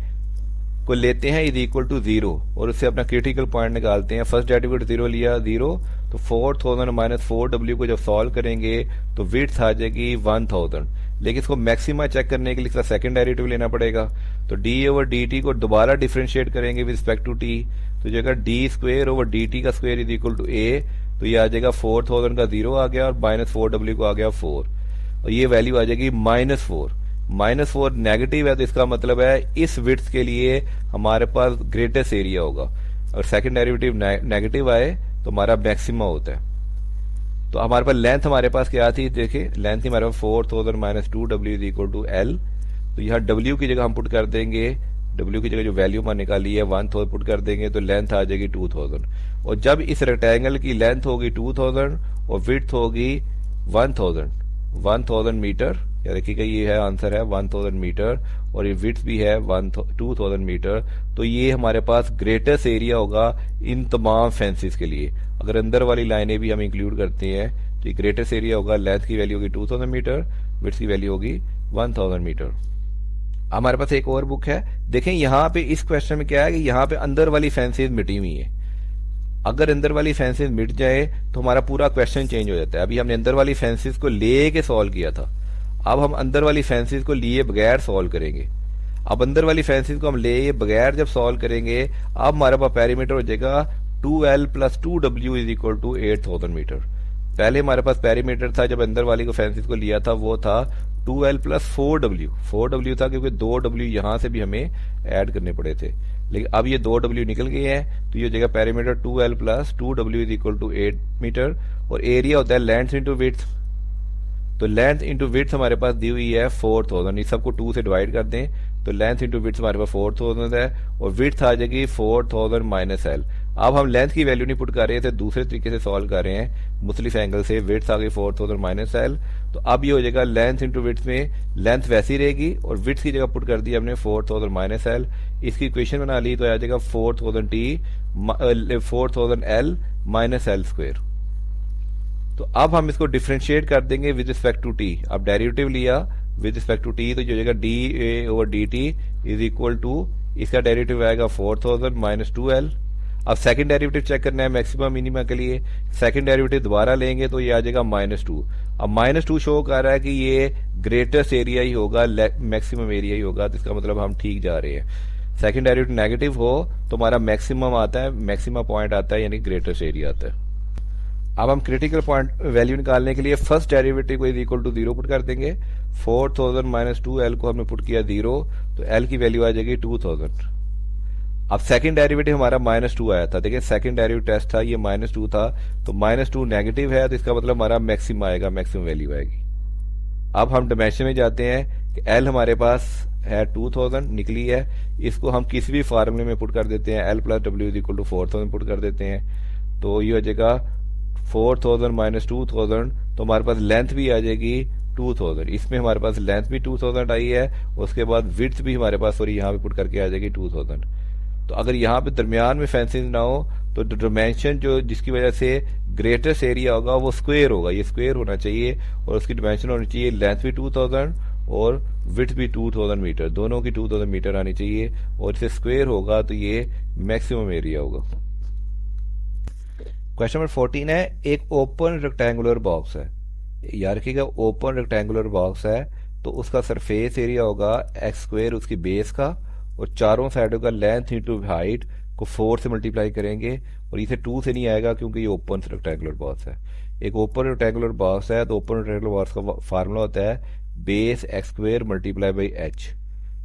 को लेते हैं इज इक्वल टू 0 और उससे अपना क्रिटिकल पॉइंट निकालते हैं। फर्स्ट डेरिवेटिव 0 लिया 0, तो 4000 माइनस 4W को जब सॉल्व करेंगे तो विड्थ आ जाएगी 1000। लेकिन इसको मैक्सिमा चेक करने के लिए इसका सेकंड डेरिवेटिव लेना पड़ेगा। तो d ओवर dt को दोबारा डिफरेंशिएट करेंगे विद रिस्पेक्ट टू t, तो जाएगा d स्क्वायर ओवर dt का square is equal to a, तो ये आ जाएगा 4000 का 0 आ गया और माइनस 4W को आ गया 4, और ये वैल्यू आ जाएगी -4। -4 नेगेटिव है, तो इसका मतलब है इस विड्थ के लिए हमारे पास ग्रेटेस्ट एरिया होगा। और सेकंड डेरिवेटिव नेगेटिव आए तो हमारा मैक्सिमा होता है। तो हमारे पास लेंथ हमारे पास क्या थी, देखिए लेंथ थी हमारे पास 4000 minus 2W is equal to L। तो यहाँ W की जगह हम पुट कर देंगे, W की जगह जो वैल्यू हमने निकाली है 1000 पुट कर देंगे, तो लेंथ आ जाएगी 2000। और जब इस रेक्टेंगल की लेंथ होगी 2000 और विड्थ होगी 1000 मीटर, या देखिएगा ये है आंसर है 1000 मीटर, और ये विड्थ भी है 2000 मीटर, तो ये हमारे पास ग्रेटेस्ट एरिया होगा इन तमाम फेंसेस के लिए। अगर अंदर वाली लाइनें भी हम इंक्लूड करते हैं तो ये ग्रेटेस्ट एरिया होगा। लेंथ की वैल्यू होगी 2000 मीटर, विड्थ की वैल्यू होगी 1000 मीटर। हमारे पास एक और बुक है, देखें यहाँ पे इस क्वेश्चन में क्या है कि यहाँ पे अंदर वाली फेंसेस मिटी हुई है। अगर अंदर वाली फेंसेस मिट जाए तो हमारा पूरा क्वेश्चन चेंज हो जाता है। अभी हमने अंदर वाली फेंसेस को ले के सॉल्व किया था, अब हम अंदर वाली फेंसेस को लिए बगैर सॉल्व करेंगे। अब अंदर वाली फेंसेस को हम ले बगैर जब सॉल्व करेंगे, अब हमारे पास पेरीमीटर हो जाएगा 2L plus 2W is equal to 8000 metre. पहले हमारे पास पेरीमीटर था जब अंदर वाली को फेंसेस को लिया था, वो था 2L प्लस 4W था, क्योंकि 2W यहां से भी हमें ऐड करने पड़े थे। लेकिन अब ये 2W निकल गए हैं, तो ये हो जाएगा perimeter 2L plus 2W is equal to 8 metre. और एरिया होता है लेंथ इंटू विड्थ, तो लेंथ इंटू विड्थ हमारे पास दी हुई है 4000। इस सबको 2 से डिवाइड कर दें तो लेंथ इंटू विड्थ हमारे पास 4000 है, और विड्थ आ जाएगी 4000 माइनस L। अब हम लेंथ की वैल्यू नहीं पुट कर रहे थे, दूसरे तरीके से सॉल्व कर रहे हैं मुख्तलिफ एंगल से। विड्थ आ गई 4000 माइनस L, तो अब ये हो जाएगा लेंथ इंटू विड्थ में लेंथ वैसी रहेगी और विड्थ की जगह पुट कर दी हमने 4000 माइनस L। इसकी इक्वेशन बना ली तो आ जाएगा 4000L माइनस L स्क्वायर। तो अब हम इसको डिफरेंशिएट कर देंगे विद रिस्पेक्ट टू टी। अब डेरिवेटिव लिया विद रिस्पेक्ट टू टी, तो जो हो जाएगा D over D T is equal to, इसका डेरिवेटिव आएगा 4000 माइनस 2L। अब सेकंड डेरिवेटिव चेक करना है मैक्सिमम मिनिमा के लिए, सेकंड डेरिवेटिव दोबारा लेंगे तो ये आ जाएगा -2। अब -2 शो कर रहा है कि ये ग्रेटेस्ट एरिया ही होगा, मैक्सिमम एरिया ही होगा, तो इसका मतलब हम ठीक जा रहे हैं। सेकंड डेरिवेटिव नेगेटिव हो तो हमारा मैक्सिमम आता है, मैक्सिमम पॉइंट आता है, यानी ग्रेटेस्ट एरिया आता है। अब हम क्रिटिकल पॉइंट वैल्यू निकालने के लिए फर्स्ट डेरिवेटिव को इज इक्वल टू 0 पुट कर देंगे। 4000 माइनस 2L को हमने पुट किया 0, तो L की वैल्यू आ जाएगी 2000। अब सेकंड डेरिवेटिव हमारा -2 आया था, देखिए सेकंड डेरिवेटिव टेस्ट था, ये -2 था, तो -2 नेगेटिव है, तो इसका मतलब हमारा मैक्सिमम आएगा, मैक्सिमम वैल्यू आएगी। अब हम डायमेंशन में जाते हैं कि L हमारे पास है 2000 निकली है, इसको हम किसी भी फार्मूले में पुट कर देते हैं, L plus W is equal to 4000 put कर देते हैं, तो ये हो जाएगा 4000 माइनस 2000, तो हमारे पास लेंथ भी आ जाएगी 2000। इसमें हमारे पास लेंथ भी 2000 आई है, उसके बाद विड्थ भी हमारे पास, सॉरी यहाँ पे पुट करके आ जाएगी 2000। तो अगर यहाँ पे दरमियान में फेंसिंग ना हो तो डायमेंशन जो जिसकी वजह से ग्रेटेस्ट एरिया होगा वो स्क्वायर होगा, ये स्क्वायर होना चाहिए, और उसकी डायमेंशन होनी चाहिए लेंथ भी 2000 और विड्थ भी 2000 मीटर, दोनों की 2000 मीटर आनी चाहिए, और इसे स्क्वायर होगा तो ये मैक्सिमम एरिया होगा। क्वेश्चन नंबर 14 है, एक ओपन रेक्टेंगुलर बॉक्स है, याद रखिएगा ओपन रेक्टेंगुलर बॉक्स है, तो उसका सरफेस एरिया होगा एक्स स्क्वायर उसकी बेस का, और चारों साइडों का लेंथ इंटू हाइट को 4 से मल्टीप्लाई करेंगे, और इसे 2 से नहीं आएगा क्योंकि ये ओपन रेक्टेंगुलर बॉक्स है। एक ओपन रेक्टेंगुलर बॉक्स है, तो ओपन रेक्टेंगुलर बॉक्स का फार्मूला होता है base x square multiply by h,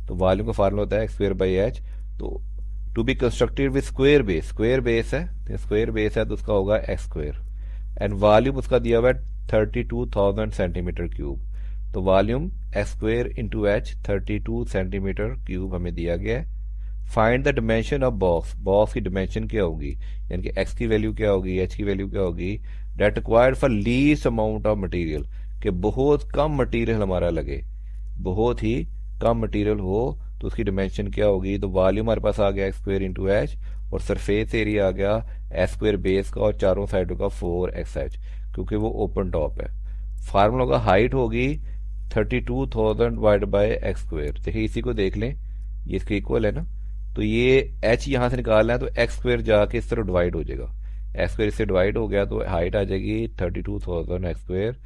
तो वॉल्यूम का फार्मूला होता है एक्स स्क्वायर बाई एच। तो to be constructed with square base, square base है, तो स्क्वायर बेस है तो उसका होगा एक्स स्क्वायर, एंड वॉल्यूम उसका दिया हुआ है 32,000 सेंटीमीटर क्यूब, तो volume x square into H 32 centimetre cube हमें दिया गया है। Find the dimension of box, box की डिमेंशन क्या होगी, यानी कि एक्स की वैल्यू क्या होगी, एच की वैल्यू क्या होगी, that required for least amount of material, कि बहुत कम मटेरियल हमारा लगे, बहुत ही कम मटेरियल हो तो उसकी डिमेंशन क्या होगी, तो वॉल्यूम हमारे पास आ गया एक्स स्क्वायर इंटू एच, और सरफेस एरिया आ गया एच स्क्वायर बेस का और चारों साइडों का 4xh, क्योंकि वो ओपन टॉप है। फार्मूला का हाइट होगी 32,000 डिवाइड बाई एक्स स्क्वायर। देखिए इसी को देख लें, ये इसके इक्वल है ना, तो ये एच यहाँ से निकालना है तो एक्स स्क्वायर जाके इस तरह डिवाइड हो जाएगा, एक्स स्क्वायर इससे डिवाइड हो गया तो हाइट आ जाएगी 32,000 एक्स स्क्वायर।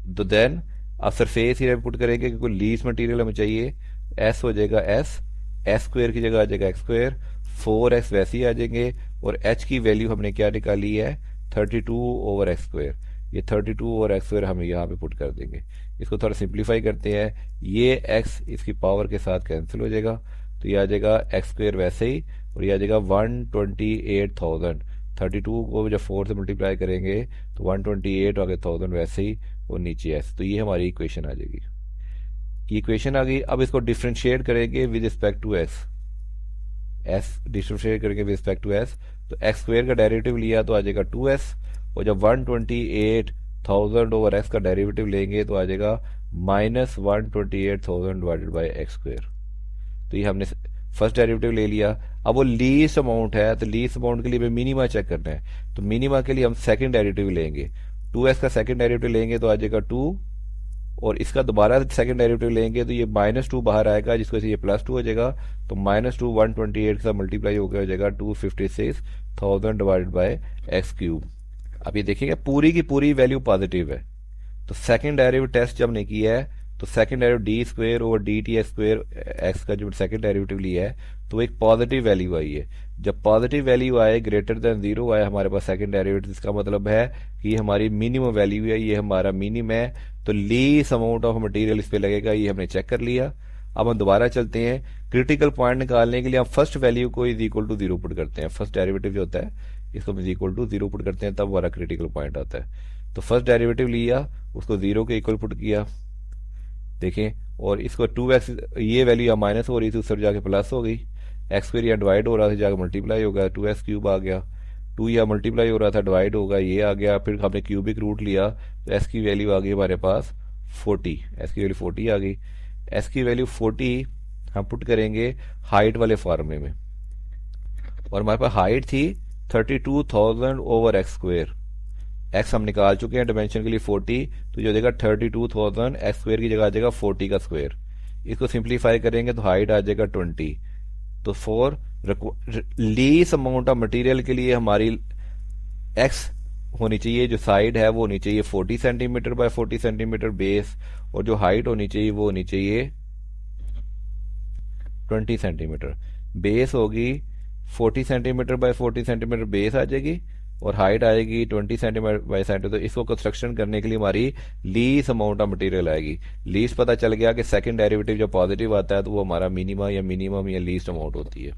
तो देन आप सरफेस एरिया पुट करेंगे क्योंकि लीस्ट मटेरियल हमें चाहिए, एस हो जाएगा एस, एस स्क्वायर की जगह आ जाएगा एक्स स्क्वायर, 4x वैसे ही आ जाएंगे, और h की वैल्यू हमने क्या निकाली है 32 ओवर एक्स स्क्वायर, ये 32 ओवर एक्स स्क्वायर हम यहाँ पे पुट कर देंगे। इसको थोड़ा सिंप्लीफाई करते हैं, ये x इसकी पावर के साथ कैंसिल हो जाएगा, तो ये आ जाएगा एक्स स्क्वायर वैसे ही, और ये आ जाएगा 128,000। 32 को जब 4 से मल्टीप्लाई करेंगे तो 128 आ गया 1000 वैसे ही, और नीचे एस, तो ये हमारी इक्वेशन आ जाएगी। ये इक्वेशन आ गई। अब इसको डिफ्रेंशिएट करेंगे with respect to s, s differentiate करेंगे विद रिस्पेक्ट टू एस, तो एक्स स्क्वायर का डेरिवेटिव लिया तो आ जाएगा 2s, और जब 128,000 ओवर एक्स का डेरिवेटिव लेंगे तो आ जाएगा -128,000 डिवाइडेड बाई एक्स स्क्वायर। तो ये हमने फर्स्ट डेरिवेटिव ले लिया। अब वो लीस्ट अमाउंट है, तो लीस्ट अमाउंट के लिए मिनिमा चेक करना है, तो मिनिमा के लिए हम सेकंड डेरिवेटिव लेंगे, 2s का सेकंड डेरिवेटिव लेंगे तो आ जाएगा 2, और इसका दोबारा सेकंड डेरिवेटिव लेंगे तो ये -2 बाहर आएगा, जिसको से ये +2 हो जाएगा, तो -2 128 के साथ मल्टीप्लाई हो जाएगा 256,000 डिवाइडेड बाय एक्स क्यूब। अब ये देखिएगा पूरी की पूरी वैल्यू पॉजिटिव है, तो सेकंड डेरिवेटिव टेस्ट जब हमने किया है तो second derivative D square over D T x square x का जो सेकंड डेरिवेटिव लिया है तो एक पॉजिटिव वैल्यू आई है। जब पॉजिटिव वैल्यू आए ग्रेटर देन 0 आए हमारे पास सेकंड डेरिवेटिव, इसका मतलब है कि हमारी मिनिमम वैल्यू है, ये हमारा मिनिमम है, तो लीस्ट अमाउंट ऑफ मटेरियल इस पे लगेगा, ये हमने चेक कर लिया। अब हम दोबारा चलते हैं, क्रिटिकल पॉइंट निकालने के लिए हम फर्स्ट वैल्यू को इज इक्वल टू 0 पुट करते हैं, फर्स्ट डेरिवेटिव जो होता है इसको इज इक्वल टू 0 पुट करते हैं, तब हमारा क्रिटिकल पॉइंट आता है। तो फर्स्ट डेरिवेटिव लिया, उसको 0 के इक्वल पुट किया, देखें, और इसको 2x, ये वैल्यू यहाँ माइनस हो रही थी, उस तरफ जाके प्लस हो गई, एक्स स्क्वायर यहाँ डिवाइड हो रहा था जाकर मल्टीप्लाई हो गया, 2x क्यूब आ गया, 2 यहाँ मल्टीप्लाई हो रहा था डिवाइड होगा, ये आ गया, फिर हमने क्यूबिक रूट लिया तो s की वैल्यू आ गई हमारे पास 40, s की वैल्यू 40 आ गई। s की वैल्यू 40 हम पुट करेंगे हाइट वाले फॉर्मूले में, और हमारे पास हाइट थी 32,000 ओवर एक्स स्क्वायर, एक्स हम निकाल चुके हैं डिमेंशन के लिए 40, तो जो देगा 32,000 एक्स स्क्वायर की जगह आ जाएगा 40 का स्क्वायर, इसको सिंप्लीफाई करेंगे तो हाइट आ जाएगा 20। तो for least amount of material के लिए हमारी एक्स होनी चाहिए, जो साइड है वो होनी चाहिए 40 सेंटीमीटर बाय 40 सेंटीमीटर बेस, और जो हाइट होनी चाहिए वो होनी चाहिए 20 सेंटीमीटर। बेस होगी 40 सेंटीमीटर बाय 40 सेंटीमीटर बेस आ जाएगी, और हाइट आएगी 20 सेंटीमीटर बाई सेंटीमीटर। तो इसको कंस्ट्रक्शन करने के लिए हमारी लीस्ट अमाउंट ऑफ मटेरियल आएगी। लीस्ट पता चल गया कि सेकंड डेरिवेटिव जब पॉजिटिव आता है तो वो हमारा मिनिमम या लीस्ट अमाउंट होती है।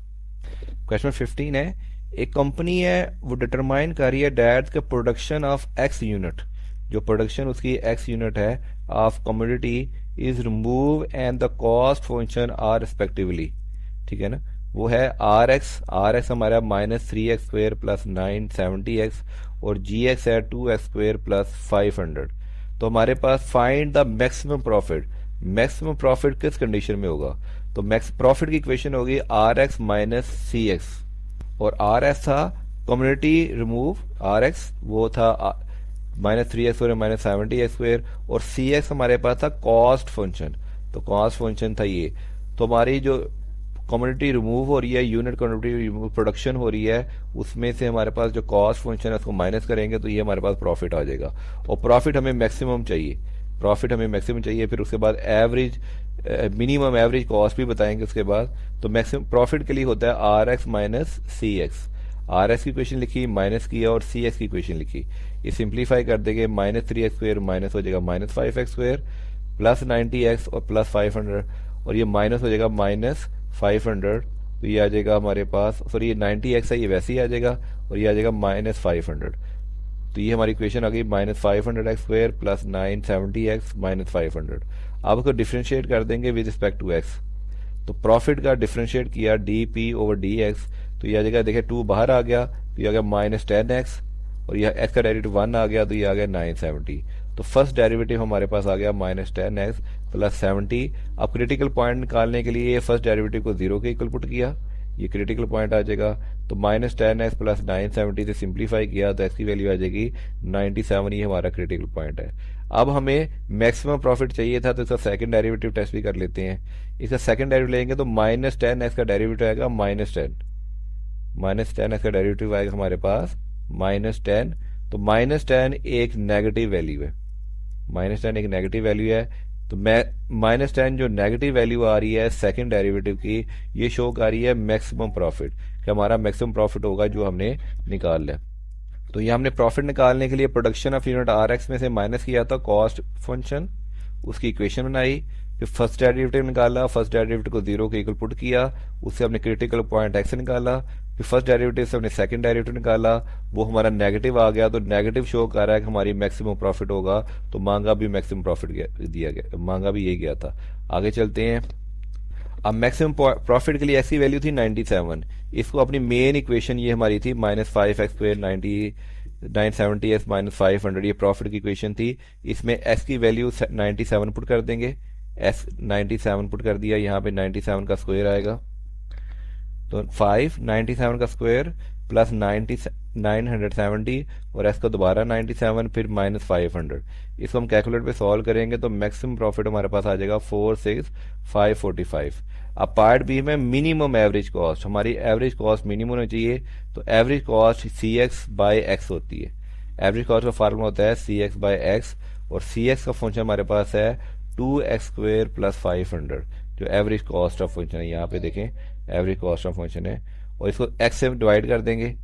क्वेश्चन 15 है, एक कंपनी है वो डिटरमाइन कर रही है दैट के प्रोडक्शन ऑफ एक्स यूनिट, जो प्रोडक्शन उसकी एक्स यूनिट है of commodity is remove and the cost function are respectively, ठीक है ना, वो है आर एक्स हमारा -3x स्क्वायर प्लस 970x, और जी एक्स है 2x स्क्वायर प्लस 500। तो हमारे पास find the maximum profit, maximum profit किस कंडीशन में होगा, तो मैक्स प्रॉफिट की इक्वेशन होगी आर एक्स माइनस सी एक्स, और आर एक्स था कम्युनिटी रिमूव, आर एक्स वो था -3x स्क्वायर -70x स्क्वायर, और सी एक्स हमारे पास था कॉस्ट फंक्शन, तो कॉस्ट फंक्शन था ये। तो हमारी जो कम्युनिटी रिमूव हो रही है, यूनिट कम्युनिटी प्रोडक्शन हो रही है, उसमें से हमारे पास जो कॉस्ट फंक्शन है उसको माइनस करेंगे तो ये हमारे पास प्रॉफिट आ जाएगा, और प्रॉफिट हमें मैक्सिमम चाहिए, प्रॉफिट हमें मैक्सिमम चाहिए। फिर उसके बाद एवरेज मिनिमम एवरेज कॉस्ट भी बताएंगे उसके बाद। तो मैक्सिमम प्रॉफिट के लिए होता है आर एक्स माइनस सी एक्स, आर एक्स की इक्वेशन लिखी, माइनस किया, और सी एक्स की इक्वेशन लिखी, ये सिंप्लीफाई कर देंगे, -3x स्क्वायर माइनस हो जाएगा -5x स्क्वायर प्लस 90x और प्लस 500, और ये माइनस हो जाएगा -500, तो ये आ जाएगा हमारे पास, सॉरी ये 90x है, ये वैसे ही आ जाएगा, और ये आ जाएगा -500। तो ये हमारी इक्वेशन आ गई -500x स्क्वायर प्लस 970x -500। अब इसको डिफ्रेंशिएट कर देंगे विद रिस्पेक्ट टू x, तो प्रॉफिट का डिफ्रेंशिएट किया dp ओवर dx, तो ये आ जाएगा, देखिए 2 बाहर आ गया तो ये आ गया -10x, और यह x का डेरिवेटिव 1 आ गया तो ये आ गया 970। तो फर्स्ट डेरिवेटिव हमारे पास आ गया -10x प्लस 70। अब क्रिटिकल पॉइंट निकालने के लिए फर्स्ट डेरिवेटिव को 0 के इक्वल पुट किया, ये क्रिटिकल पॉइंट आ जाएगा। तो -10x प्लस 970 से सिंप्लीफाई किया तो x की वैल्यू आ जाएगी 97, ये हमारा क्रिटिकल पॉइंट है। अब हमें मैक्सिमम प्रॉफिट चाहिए था, तो इसका सेकंड डेरिवेटिव टेस्ट भी कर लेते हैं। इसका सेकंड डेरिवेटिव लेंगे तो -10x का डेरिवेटिव आएगा -10, -10x का डेरिवेटिव आएगा हमारे पास -10। तो -10 एक नेगेटिव वैल्यू है, -10 एक नेगेटिव वैल्यू है। तो -10 जो नेगेटिव वैल्यू आ रही है सेकंड डेरिवेटिव की, ये शो कर रही है मैक्सिमम प्रॉफिट, कि हमारा मैक्सिमम प्रॉफिट होगा जो हमने निकाल लिया। तो ये हमने प्रॉफिट निकालने के लिए प्रोडक्शन ऑफ यूनिट RX में से माइनस किया था कॉस्ट फंक्शन, उसकी इक्वेशन बनाई, फिर फर्स्ट डेरिवेटिव निकाला, फर्स्ट डेरिवेटिव को 0 के इक्वल पुट किया, उससे हमने क्रिटिकल पॉइंट x निकाला, फिर फर्स्ट डेरिवेटिव से हमने सेकंड डेरिवेटिव निकाला, वो हमारा नेगेटिव आ गया, तो नेगेटिव शो कर रहा है कि हमारी मैक्सिमम प्रॉफिट होगा, तो मांगा भी मैक्सिमम प्रॉफिट दिया गया, मांगा भी यही गया था। आगे चलते हैं। अब मैक्सिमम प्रॉफिट के लिए x की वैल्यू थी 97, इसको अपनी मेन इक्वेशन ये हमारी थी -5x² 970x -500, ये प्रॉफिट की इक्वेशन थी। इसमें x की वैल्यू 97 पुट कर देंगे, s 97 पुट कर दिया, यहाँ पे 97 का स्क्वायर आएगा, तो 97 का स्क्वायर प्लस 970 और s को दोबारा 97 फिर -500। इसको हम कैलकुलेटर पे सॉल्व करेंगे तो मैक्सिमम प्रॉफिट हमारे पास आ जाएगा 46545। अब पार्ट बी में मिनिमम एवरेज कॉस्ट, हमारी एवरेज कॉस्ट मिनिमम होनी चाहिए, तो एवरेज कॉस्ट CX/X होती है। एवरेज कॉस्ट का फार्मूला होता है CX/X, और CX का फंक्शन हमारे पास है 2x² प्लस 500, जो एवरेज कॉस्ट ऑफ फंक्शन है। यहाँ पे देखें एवरेज कॉस्ट ऑफ फंक्शन है, और इसको x से डिवाइड कर देंगे।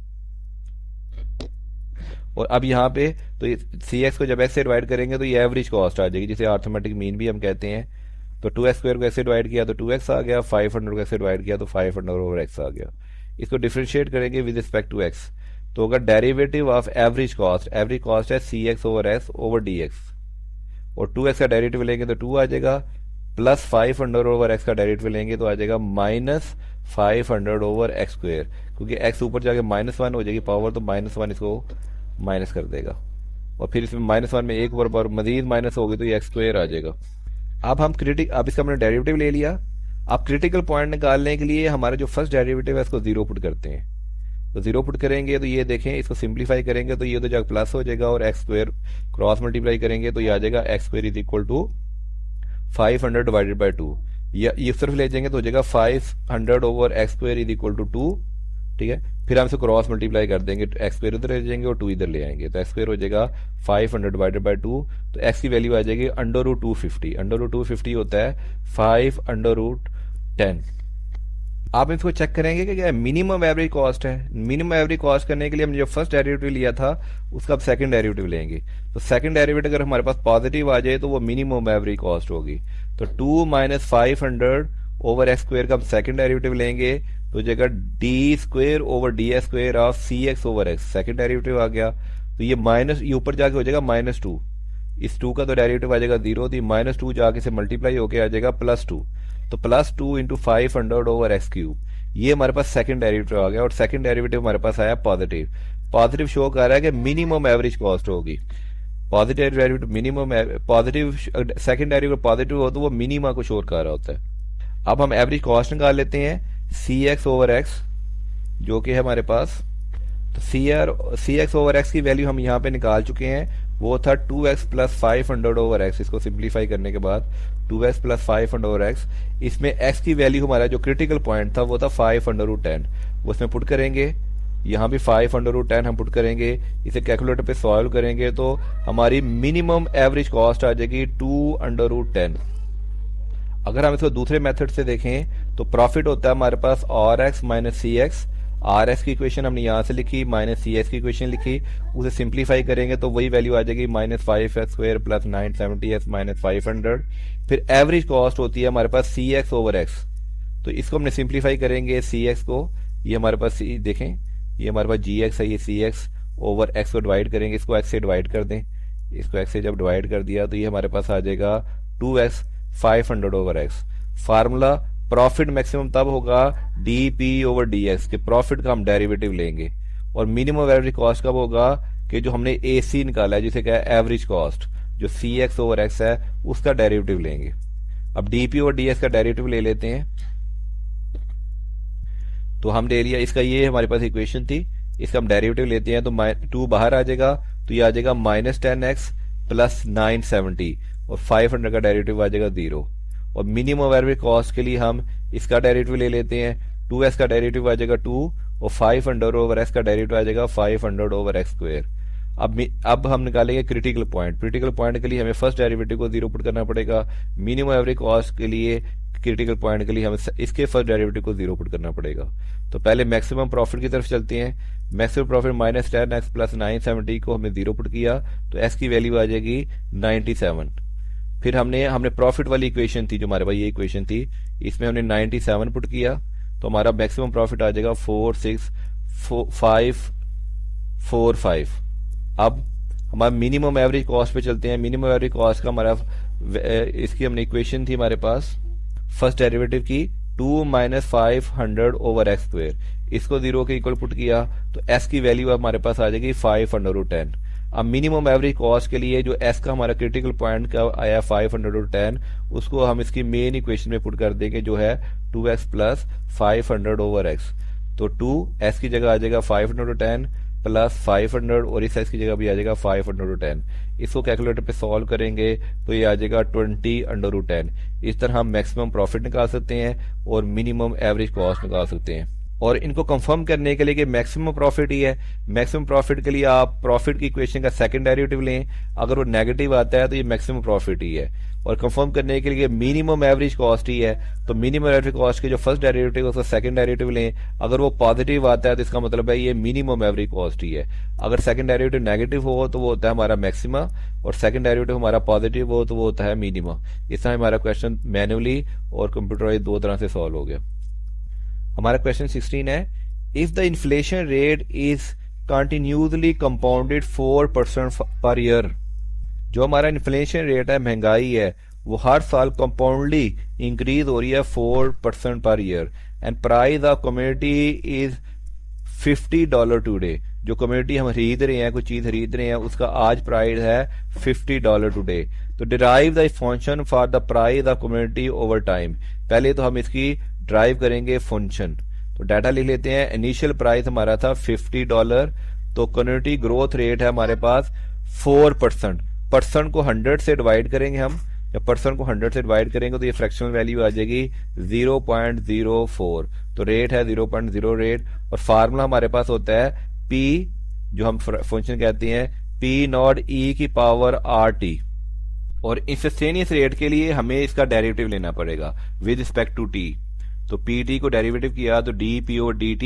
और अब यहाँ पे तो CX को जब x से डिवाइड करेंगे तो ये एवरेज कॉस्ट आ जाएगी, जिसे अर्थमेटिक मीन भी हम कहते हैं। तो 2x² को x से डिवाइड किया तो 2x आ गया, 500 को x से डिवाइड किया तो 500/x आ गया। इसको डिफरेंशिएट करेंगे विद रिस्पेक्ट टू x, तो होगा derivative of average cost, average cost है CX/x ओवर dx, और 2x का डेरिवेटिव लेंगे तो 2 आ जाएगा, प्लस 500/x का डेरिवेटिव लेंगे तो आ जाएगा -500/x², क्योंकि x ऊपर जाके -1 हो जाएगी पावर, तो -1 इसको माइनस कर देगा, और फिर इसमें -1 में एक बार मजीद माइनस होगी तो ये x² आ जाएगा। अब इसका हमने डेरिवेटिव ले लिया। अब क्रिटिकल पॉइंट निकालने के लिए हमारा जो फर्स्ट डेरिवेटिव है इसको 0 पुट करते हैं, तो 0 पुट करेंगे तो ये देखें, इसको सिंप्लीफाई करेंगे तो ये तो जाकर प्लस हो जाएगा, और x² क्रॉस मल्टीप्लाई करेंगे तो ये आ जाएगा x² is equal to 500 divided by 2, ये सिर्फ ले जाएंगे तो हो जाएगा 500/x² इज इक्वल टू 2, ठीक है। फिर हम इसको क्रॉस मल्टीप्लाई कर देंगे, तो x² इधर ले जाएंगे और 2 इधर ले आएंगे, तो x² हो जाएगा 500 डिवाइडेड बाई 2, तो x की वैल्यू आ जाएगी √250। √250 होता है 5/10। आप इसको चेक करेंगे कि क्या मिनिमम एवरेज कॉस्ट है। मिनिमम एवरेज कॉस्ट करने के लिए हमने जो फर्स्ट डेरिवेटिव लिया था उसका अब सेकंड डेरिवेटिव लेंगे, तो सेकंड डेरिवेटिव अगर हमारे पास पॉजिटिव आ जाए तो वो मिनिमम एवरेज कॉस्ट होगी। तो 2 - 500/x² का हम सेकंड डेरिवेटिव लेंगे तो जगह d² ds² of CX/x, second derivative आ गया, तो ये ये ऊपर जाके हो जाएगा -2, इस 2 का तो डेरिवेटिव आ जाएगा 0, तो -2 जाके से मल्टीप्लाई होके आ जाएगा +2, तो +2 × 500/x³, ये हमारे पास सेकंड डेरिवेटिव आ गया, और सेकंड डेरिवेटिव हमारे पास आया पॉजिटिव। पॉजिटिव शो कर रहा है कि मिनिमम एवरेज कॉस्ट होगी, positive derivative minimum, positive second derivative positive हो तो वो मिनिमा को शो कर रहा होता है। अब हम एवरेज कॉस्ट निकाल लेते हैं CX/x, जो कि है हमारे पास, तो CX/x की वैल्यू हम यहाँ पे निकाल चुके हैं, वो था 2x प्लस 500/x। इसको सिंप्लीफाई करने के बाद 2x प्लस 500/x, इसमें x की वैल्यू हमारा जो क्रिटिकल पॉइंट था वो था 500√10, वो इसमें पुट करेंगे, यहाँ भी 500√10 हम पुट करेंगे, इसे कैलकुलेटर पे सॉल्व करेंगे तो हमारी मिनिमम एवरेज कॉस्ट आ जाएगी 2√10। अगर हम इसको दूसरे मेथड से देखें तो प्रॉफिट होता है हमारे पास RX - CX, RX की इक्वेशन हमने यहाँ से लिखी, -CX की इक्वेशन लिखी, उसे सिंप्लीफाई करेंगे तो वही वैल्यू आ जाएगी -5x² प्लस 970x -500। फिर एवरेज कॉस्ट होती है हमारे पास CX/x, तो इसको हमने सिंप्लीफाई करेंगे CX को, ये हमारे पास देखें, ये हमारे पास GX है, ये CX/x को डिवाइड करेंगे, इसको x से डिवाइड कर दें, इसको x से जब डिवाइड कर दिया तो ये हमारे पास आ जाएगा 2x 500/x। Formula profit maximum तब होगा dp/dx, के प्रॉफिट का हम डेरिवेटिव लेंगे, और मिनिमम एवरेज कॉस्ट कब होगा कि जो हमने AC निकाला है जिसे क्या है एवरेज कॉस्ट, जो सी एक्स ओवर एक्स है उसका डेरिवेटिव लेंगे। अब डीपी और डीएक्स का डेरिवेटिव ले लेते हैं। तो हम ले लिया, इसका ये हमारे पास इक्वेशन थी, इसका हम डेरिवेटिव लेते हैं तो 2 बाहर आ जाएगा, तो ये आ जाएगा -10x प्लस 970 और 500 का डेरिवेटिव आ जाएगा 0। और मिनिमम एवरेज कॉस्ट के लिए हम इसका डेरिवेटिव ले लेते हैं, 2x का डेरिवेटिव आ जाएगा 2 और 500 ओवर x का डेरिवेटिव आ जाएगा 500 ओवर एक्स स्क्वायर। अब हम निकालेंगे क्रिटिकल पॉइंट। क्रिटिकल पॉइंट के लिए हमें फर्स्ट डेरिवेटिव को 0 पुट करना पड़ेगा, मिनिमम एवरेज कॉस्ट के लिए क्रिटिकल पॉइंट के लिए हमें इसके फर्स्ट डेरिवेटिव को 0 पुट करना पड़ेगा। तो पहले मैक्सिमम प्रॉफिट की तरफ चलते हैं। मैक्सिमम प्रॉफिट -10x प्लस 970 को हमने 0 पुट किया तो s की वैल्यू आ जाएगी 97। फिर हमने प्रॉफिट वाली इक्वेशन थी जो हमारे पास, ये इक्वेशन थी, इसमें हमने 97 पुट किया तो हमारा मैक्सिमम प्रॉफिट आ जाएगा 46545। अब हमारा मिनिमम एवरेज कॉस्ट पे चलते हैं। मिनिमम एवरेज कॉस्ट का हमारा इसकी हमने इक्वेशन थी हमारे पास फर्स्ट डेरिवेटिव की 2 - 500 ओवर एक्स स्क्वायर, इसको 0 के इक्वल पुट किया तो s की वैल्यू हमारे पास आ जाएगी 510। अब मिनिमम एवरेज कॉस्ट के लिए जो s का हमारा क्रिटिकल पॉइंट का आया 510, उसको हम इसकी मेन इक्वेशन में पुट कर देंगे जो है 2x प्लस 500 ओवर x। तो 2s की जगह आ जाएगा 510 प्लस 500 और इस x की जगह भी आ जाएगा 510। इसको कैलकुलेटर पे सॉल्व करेंगे तो ये आ जाएगा 20√10। इस तरह हम मैक्सिमम प्रॉफिट निकाल सकते हैं और मिनिमम एवरेज कॉस्ट निकाल सकते हैं। और इनको कंफर्म करने के लिए कि मैक्सिमम प्रॉफिट ही है, मैक्सिमम प्रॉफिट के लिए आप प्रॉफिट की इक्वेशन का सेकंड डेरिवेटिव लें, अगर वो नेगेटिव आता है तो ये मैक्सिमम प्रॉफिट ही है। और कंफर्म करने के लिए मिनिमम एवरेज कॉस्ट ही है, तो मिनिमम एवरेज कॉस्ट के जो फर्स्ट डेरिवेटिव है उसका सेकंड डेरिवेटिव लें, अगर वो पॉजिटिव आता है तो इसका मतलब है ये मिनिमम एवरेज कॉस्ट ही है। अगर सेकंड डेरिवेटिव नेगेटिव हो तो वो होता है हमारा मैक्सिमा, और सेकंड डेरिवेटिव हमारा पॉजिटिव हो तो वो होता है मिनिमा। इस तरह हमारा क्वेश्चन मैनुअली और कंप्यूटराइज दो तरह से सॉल्व हो गया। हमारा क्वेश्चन 16 है, if the inflation rate is continuously compounded 4% per year. जो हमारा इन्फ्लेशन रेट है, महंगाई है, वो हर साल कंपाउंडली इंक्रीज हो रही है 4% per year, and price of community is $50 today. जो कम्युनिटी हम खरीद रहे हैं, कोई चीज खरीद रहे हैं, उसका आज प्राइस है $50 टुडे। तो derive the function for the price of community over time. पहले तो हम इसकी ड्राइव करेंगे फंक्शन, तो डाटा लिख लेते हैं। इनिशियल प्राइस हमारा था $50, तो कम्युनिटी ग्रोथ रेट है हमारे पास 4%। परसेंट को 100 से डिवाइड करेंगे हम, जब परसेंट को 100 से डिवाइड करेंगे तो ये फ्रैक्शनल वैल्यू आ जाएगी 0.04। तो रेट है 0.0 रेट, और फार्मूला हमारे पास होता है P, जो हम फंक्शन कहते हैं P0 e की पावर RT। और इंस्टेंटेनियस रेट के लिए हमें इसका डेरिवेटिव लेना पड़ेगा विद रिस्पेक्ट टू t। तो pt को डेरिवेटिव किया तो dp और dt,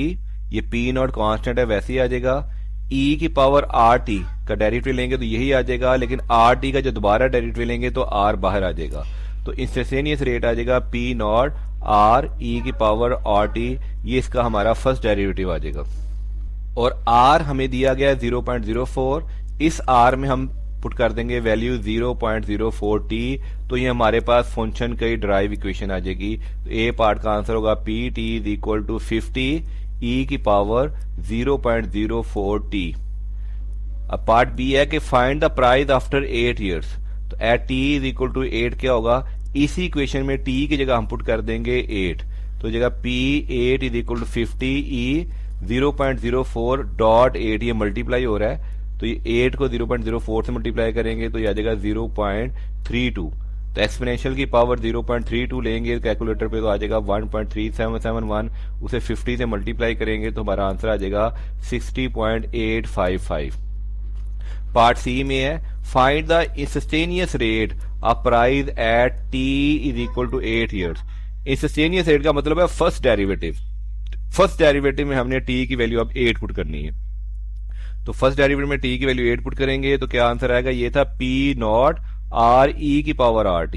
ये p0 कांस्टेंट है वैसे ही आ जाएगा। e की पावर rt का डेरिवेटिव लेंगे तो यही आ जाएगा, लेकिन rt का जो दोबारा डेरिवेटिव लेंगे तो r बाहर आ जाएगा। तो इंस्टेंटेनियस रेट आ जाएगा p0 r e की पावर rt, ये इसका हमारा फर्स्ट डेरिवेटिव आ जाएगा। और r हमें दिया गया है 0.04, इस r में हम पुट कर देंगे वैल्यू 0.04t, तो ये हमारे पास फंक्शन की ड्राइव इक्वेशन आ जाएगी। तो ए पार्ट का आंसर होगा pt is equal to 50 e की पावर 0.04t। अब पार्ट बी है कि find the price after 8 years। तो at t is equal to 8 क्या होगा, इसी इक्वेशन में t की जगह हम पुट कर देंगे 8, तो जगह p8 is equal to 50 e 0.04 dot 8, ये मल्टीप्लाई हो रहा है, तो ये 8 को 0.04 से मल्टीप्लाई करेंगे तो ये आ जाएगा 0.32। तो एक्सपोनेंशियल की पावर 0.32 लेंगे कैलकुलेटर पे तो आ जाएगा 1.3771, उसे 50 से मल्टीप्लाई करेंगे तो हमारा आंसर आ जाएगा 60.855। पार्ट सी में है, find the instantaneous rate of price at t is equal to 8 years। Instantaneous rate का मतलब है फर्स्ट डेरिवेटिव। फर्स्ट डेरिवेटिव में हमने t की वैल्यू अब 8 पुट करनी है, तो फर्स्ट डेरिवेटिव में t की वैल्यू 8 पुट करेंगे तो क्या आंसर आएगा, ये था p0 r e की पावर rt।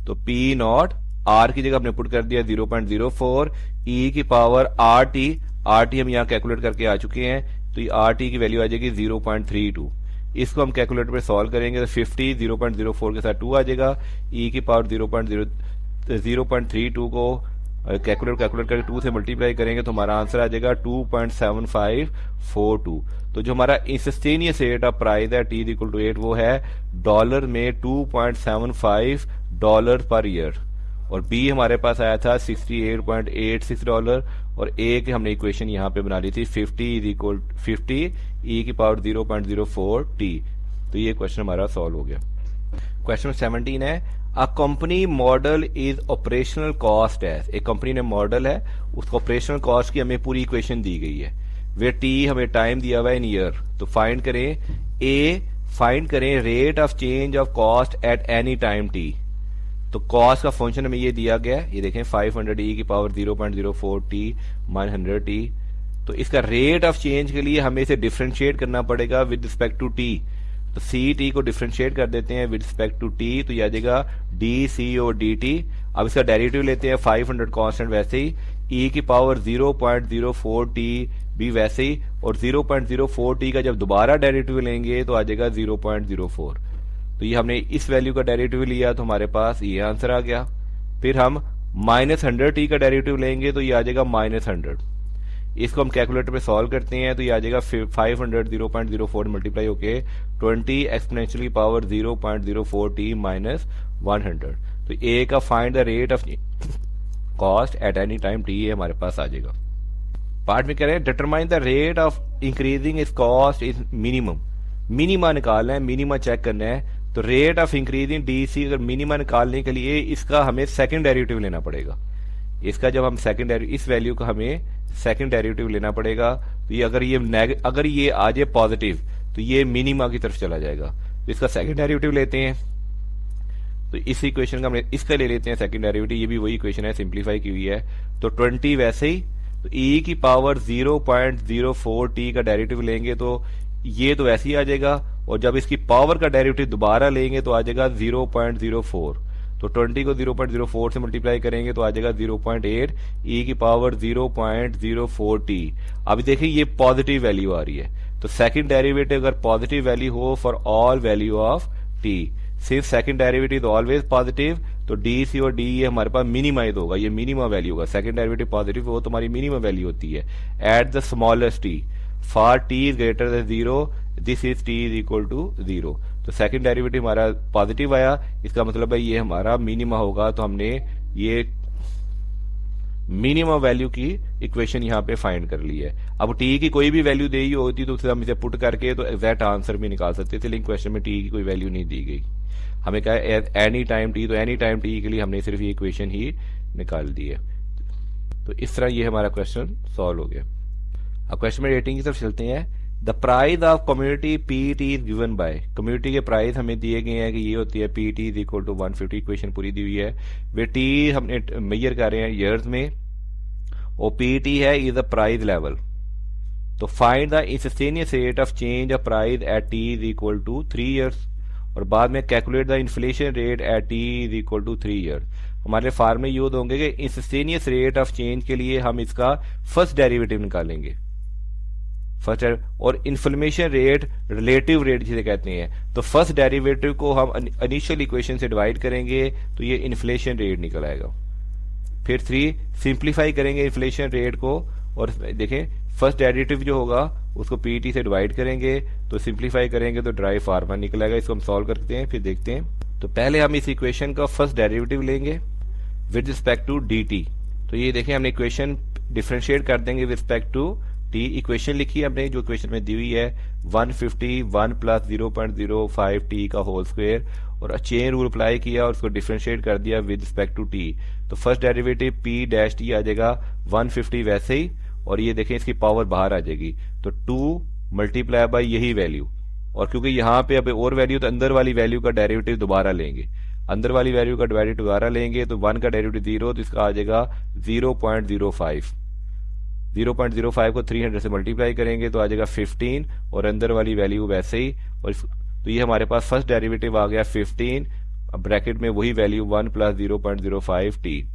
तो p0 r की जगह हमने पुट कर दिया 0.04, e की पावर rt हम यहाँ कैलकुलेट करके आ चुके हैं, तो ये rt की वैल्यू आ जाएगी 0.32। इसको हम कैलकुलेटर पे सॉल्व करेंगे तो 50 0.04 के साथ 2 आ जाएगा, e की पावर 0.32 को कैलकुलेट करके 2 से मल्टीप्लाई करेंगे तो हमारा आंसर आ जाएगा 2.7542। तो जो हमारा इंस्टेंटेनियस रेट ऑफ प्राइस है टी इक्वल टू 8 वो है डॉलर में $2.75 पर ईयर, और बी हमारे पास आया था $68.86, और ए की हमने इक्वेशन यहाँ पे बना ली थी 50 e की पावर 0.04 टी। तो ये क्वेश्चन हमारा सॉल्व हो गया। क्वेश्चन 17 है a company model is operational cost as, एक कंपनी ने मॉडल है उसको ऑपरेशनल कॉस्ट की हमें पूरी इक्वेशन दी गई है, वे टी हमें टाइम दिया हुआ है इन ईयर। तो फाइंड करें rate of change of cost at any time T. तो कॉस्ट का फंक्शन हमें ये दिया गया है, ये देखें 500 e की पावर 0.04 टी माइन 100 टी। तो इसका रेट ऑफ चेंज के लिए हमें इसे डिफरेंशिएट करना पड़ेगा विद रिस्पेक्ट टू टी। तो सी टी को डिफरेंशिएट कर देते हैं विद रिस्पेक्ट टू टी, तो ये आ जाएगा D C O D T. अब इसका डेरिवेटिव लेते हैं 500 कांस्टेंट वैसे ही, e की पावर 0.04 टी भी वैसे ही, और 0.04 टी का जब दोबारा डेरिवेटिव लेंगे तो आ जाएगा 0.04। तो ये हमने इस वैल्यू का डेरिवेटिव लिया तो हमारे पास ये आंसर आ गया। फिर हम -100 टी का डेरिवेटिव लेंगे तो ये आ जाएगा -100। इसको हम कैलकुलेटर पे सॉल्व करते हैं तो ये आ जाएगा 500 0.04 मल्टीप्लाई होके 20 एक्सपोनेंशियल पावर 0.04 टी माइनस 100। तो ए का find the rate of cost at any time T ये हमारे पास आ जाएगा। पार्ट में कह रहे हैं determine the rate of increasing is cost is minimum. Minima निकालना है, मिनिमा चेक करना है। तो rate of increasing D C अगर मिनिमा निकालने के लिए इसका हमें सेकंड डेरिवेटिव लेना पड़ेगा। इसका जब हम सेकंड इस वैल्यू का हमें सेकंड डेरिवेटिव लेना पड़ेगा, तो ये अगर ये आ जाए पॉजिटिव तो ये मिनिमा की तरफ चला जाएगा। तो इसका सेकंड डेरिवेटिव लेते हैं, तो इस इक्वेशन का हमने इसका ले लेते हैं सेकंड डेरिवेटिव। ये भी वही इक्वेशन है, सिंप्लीफाई की हुई है। तो 20 वैसे ही, तो e की पावर 0.04 t का डेरिवेटिव लेंगे तो ये तो वैसे ही आ जाएगा, और जब इसकी पावर का डेरिवेटिव दोबारा लेंगे तो आ जाएगा 0.04। तो 20 को 0.04 से मल्टीप्लाई करेंगे तो आ जाएगा 0.8 e की पावर 0.04 t। अभी देखिए ये पॉजिटिव वैल्यू आ रही है, तो सेकंड डेरिवेटिव अगर पॉजिटिव वैल्यू हो for all value of t, सिर्फ सेकंड डेरिवेटिव ऑलवेज पॉजिटिव, तो डी सी और डी ये हमारे पास मिनिमाइज होगा, ये मिनिमम वैल्यू होगा। सेकंड डेरिवेटिव पॉजिटिव हो तो हमारी मिनिमम वैल्यू होती है at the smallest T for T is greater than 0 this is T is equal to 0। तो सेकंड डेरिवेटिव हमारा पॉजिटिव आया, इसका मतलब है ये हमारा मिनिमा होगा। तो हमने ये मिनिमम वैल्यू की इक्वेशन यहाँ पे फाइंड कर ली है। अब टी की कोई भी वैल्यू दी होती तो उसे हम इसे पुट करके तो एग्जैक्ट आंसर भी निकाल सकते थे, लेकिन क्वेश्चन में टी की कोई वैल्यू नहीं दी गई। हमें कहा है एनी टाइम टी, तो एनी टाइम टी के लिए हमने सिर्फ ये इक्वेशन ही निकाल दी है। तो इस तरह ये हमारा क्वेश्चन सॉल्व हो गया। अब क्वेश्चन में रेटिंग की तरफ चलते हैं। The price of community P T is given by, community के प्राइस हमें दिए गए हैं कि ये होती है P T is equal to 150, equation पूरी दी हुई है। वे टी हमने मेजर कर रहे हैं ईयर्स में, और पी टी है इज द प्राइस लेवल। तो find the instantaneous rate of change of price at T is equal to 3 years, और बाद में calculate the inflation rate at T is equal to 3 year. हमारे फार्मूले use होंगे कि instantaneous rate of change के लिए हम इसका फर्स्ट डेरिवेटिव निकालेंगे, फर्स्ट, और इन्फ्लेमेशन रेट रिलेटिव रेट जिसे कहते हैं। तो फर्स्ट डेरिवेटिव को हम इनिशियल इक्वेशन से डिवाइड करेंगे तो ये इन्फ्लेशन रेट निकल आएगा। फिर 3 सिंप्लीफाई करेंगे इन्फ्लेशन रेट को, और देखें फर्स्ट डेरिवेटिव जो होगा उसको पीटी से डिवाइड करेंगे, तो सिंप्लीफाई करेंगे तो ड्राई फार्मा निकल आएगा। इसको हम सॉल्व करते हैं, फिर देखते हैं। तो पहले हम इस इक्वेशन का फर्स्ट डेरिवेटिव लेंगे with respect to D T. तो ये देखें हमने इक्वेशन डिफरेंशिएट कर देंगे with respect to T. Equation लिखी है हमने जो इक्वेशन में दी हुई है 151 प्लस 0.05 टी का होल स्क्वायर, और चेन रूल अप्लाई किया और उसको डिफरेंशिएट कर दिया विद रिस्पेक्ट टू टी। तो first derivative P dash T आ जाएगा 150 वैसे ही, और ये देखें इसकी पावर बाहर आ जाएगी, तो 2 मल्टीप्लाई बाय यही वैल्यू, और क्योंकि यहाँ पे अब और वैल्यू तो अंदर वाली वैल्यू का डेरिवेटिव दोबारा लेंगे, अंदर वाली वैल्यू का डेरिवेटिव दोबारा लेंगे तो 1 का डेरिवेटिव 0, तो इसका आ जाएगा 0.05। 0.05 को 300 से मल्टीप्लाई करेंगे तो आ जाएगा 15, और अंदर वाली वैल्यू वैसे ही, और तो ये हमारे पास फर्स्ट डेरिवेटिव आ गया 15, ब्रैकेट में वही वैल्यू 1 प्लस 0.05 टी।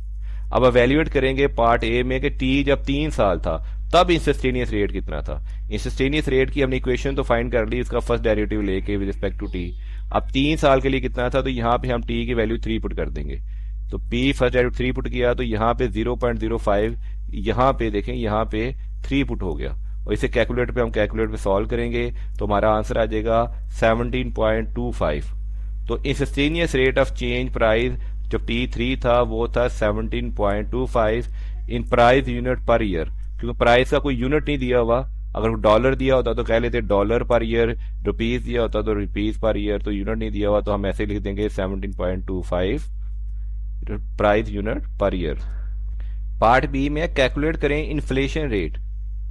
अब एवेल्युएट करेंगे पार्ट ए में कि टी जब 3 साल था तब इंस्टेंटेनियस रेट कितना था। इंस्टेंटेनियस रेट की हमने इक्वेशन तो फाइंड कर ली, इसका फर्स्ट डेरिवेटिव लेके विद रिस्पेक्ट टू टी। अब 3 साल के लिए कितना था, तो यहाँ पे हम टी की वैल्यू 3 पुट कर देंगे। तो p फर्स्ट डेरिवेटिव 3 पुट किया तो यहाँ पे 0.05, यहाँ पे देखें यहाँ पे 3 पुट हो गया, और इसे कैलकुलेटर पे हम कैलकुलेटर पे सॉल्व करेंगे तो हमारा आंसर आ जाएगा 17.25। तो instantaneous rate of change price जब T3 था वो था 17.25 इन प्राइस यूनिट पर ईयर, क्योंकि प्राइस का कोई यूनिट नहीं दिया हुआ। अगर डॉलर दिया होता तो कह लेते डॉलर पर ईयर, रुपीज दिया होता तो रुपीज पर ईयर, तो यूनिट नहीं दिया हुआ तो हम ऐसे लिख देंगे 17.25 प्राइस यूनिट पर ईयर। पार्ट बी में कैलकुलेट करें inflation rate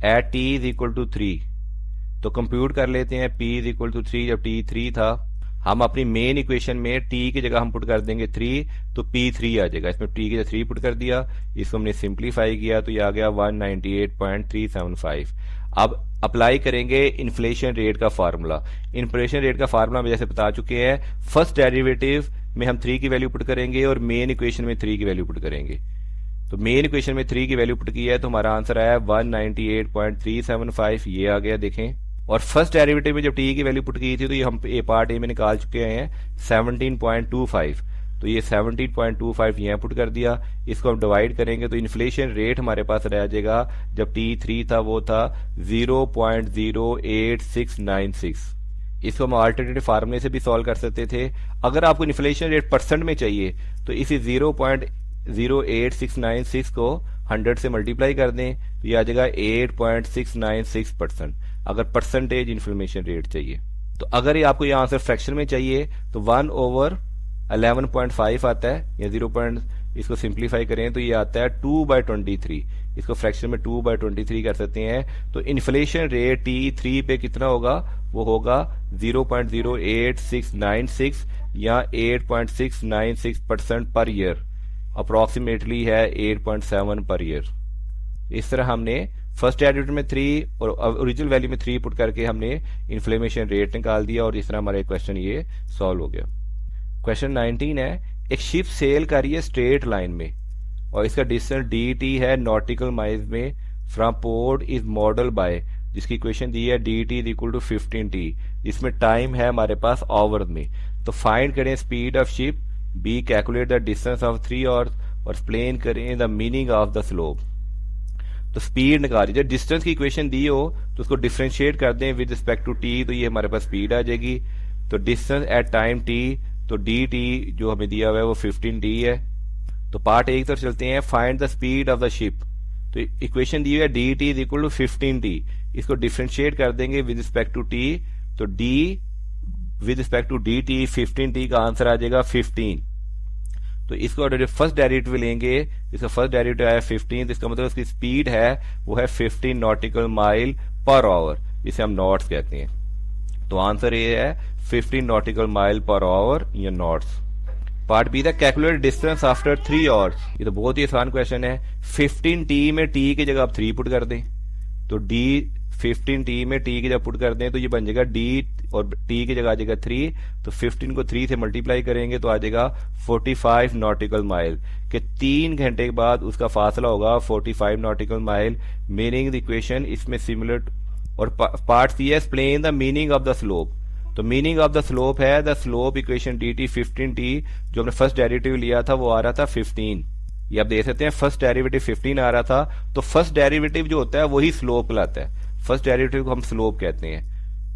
at T is equal to 3। तो कंप्यूट कर लेते हैं p इज इक्वल टू 3, जब t 3 था हम अपनी मेन इक्वेशन में t की जगह हम पुट कर देंगे 3, तो p3 आ जाएगा। इसमें t की जगह 3 पुट कर दिया, इसको हमने सिंप्लीफाई किया तो ये आ गया 198.375। अब अप्लाई करेंगे इन्फ्लेशन रेट का फार्मूला। इन्फ्लेशन रेट का फार्मूला हम जैसे बता चुके हैं, फर्स्ट डेरिवेटिव में हम 3 की वैल्यू पुट करेंगे और मेन इक्वेशन में 3 की वैल्यू पुट करेंगे। तो मेन इक्वेशन में 3 की वैल्यू पुट की है तो हमारा आंसर आया 198.375, ये आ गया देखें। और फर्स्ट डेरिवेटिव में जब टी की वैल्यू पुट की थी तो ये हम पार्ट ए में निकाल चुके हैं 17.25, तो ये 17.25 यहाँ पुट कर दिया। इसको हम डिवाइड करेंगे तो इन्फ्लेशन रेट हमारे पास रह जाएगा, जब T3 था वो था 0.08696। इसको हम अल्टरनेटिव फार्मूले से भी सॉल्व कर सकते थे। अगर आपको इन्फ्लेशन रेट परसेंट में चाहिए तो इसी 0.08696 को 100 से मल्टीप्लाई कर दें तो ये आ जाएगा 8.696%, अगर परसेंटेज इन्फ्लेशन रेट चाहिए। तो अगर ये आपको ये आंसर फ्रैक्शन में चाहिए तो 1/11.5 आता है, या 0. इसको सिंप्लीफाई करें तो ये आता है 2/23। इसको फ्रैक्शन में 2/23 कर सकते हैं। तो इन्फ्लेशन रेट T3 पे कितना होगा, वो होगा 0.08696 या 8.696% पर ईयर, अप्रोक्सीमेटली है 8.7 पर ईयर। इस तरह हमने फर्स्ट डेरिवेटिव में 3 और ओरिजिनल वैल्यू में 3 पुट करके हमने इन्फ्लेमेशन रेट निकाल दिया, और इस तरह हमारा क्वेश्चन ये सॉल्व हो गया। क्वेश्चन 19 है, एक शिप सेल कर रही है स्ट्रेट लाइन में और इसका डिस्टेंस dt है नॉटिकल माइल्स में from port is model by, जिसकी इक्वेशन दी है dt is equal to 15t, जिसमें टाइम है हमारे पास आवर्स में। तो फाइंड करें speed of ship, B calculate the distance of 3 hours, और एक्सप्लेन करें the meaning of the slope. तो स्पीड निकाली, जब डिस्टेंस की इक्वेशन दी हो तो उसको डिफरेंशिएट कर दें विद रिस्पेक्ट टू टी, तो ये हमारे पास स्पीड आ जाएगी। तो डिस्टेंस एट टाइम टी, तो डी टी जो हमें दिया हुआ है वो 15t है। तो पार्ट एक तरफ चलते हैं, find the speed of the ship. तो इक्वेशन दी हुई है D T is equal to 15t, इसको डिफरेंशिएट कर देंगे विद रिस्पेक्ट टू टी, तो D with respect to D T 15t का आंसर आ जाएगा 15। तो इसको फर्स्ट डेरिवेटिव लेंगे, इसका फर्स्ट डेरिवेटिव आया 15, तो इसका मतलब इसकी स्पीड है वो है 15 नॉटिकल माइल पर आवर, जिसे हम नॉट्स कहते हैं। तो आंसर ये है 15 नॉटिकल माइल पर आवर या नॉट्स। पार्ट बी था कैलकुलेट डिस्टेंस आफ्टर 3 आवर्स। ये तो बहुत ही आसान क्वेश्चन है। 15t में t की जगह आप 3 पुट कर दें, तो d 15t में t की जगह पुट कर दें तो ये बन जाएगा d, और t की जगह आ जाएगा 3, तो 15 को 3 से मल्टीप्लाई करेंगे तो आ जाएगा 45 नॉटिकल माइल, कि 3 घंटे के बाद उसका फासला होगा 45 nautical mile. Meaning the equation इसमें सिमिलर। और पार्ट सी है explain the meaning of the slope. तो मीनिंग ऑफ द स्लोप है the slope equation dt 15t, जो हमने फर्स्ट डेरिवेटिव लिया था वो आ रहा था 15। ये आप देख सकते हैं फर्स्ट डेरिवेटिव 15 आ रहा था, तो फर्स्ट डेरिवेटिव जो होता है वही स्लोप कहलाता है, फर्स्ट डेरिवेटिव को हम स्लोप कहते हैं।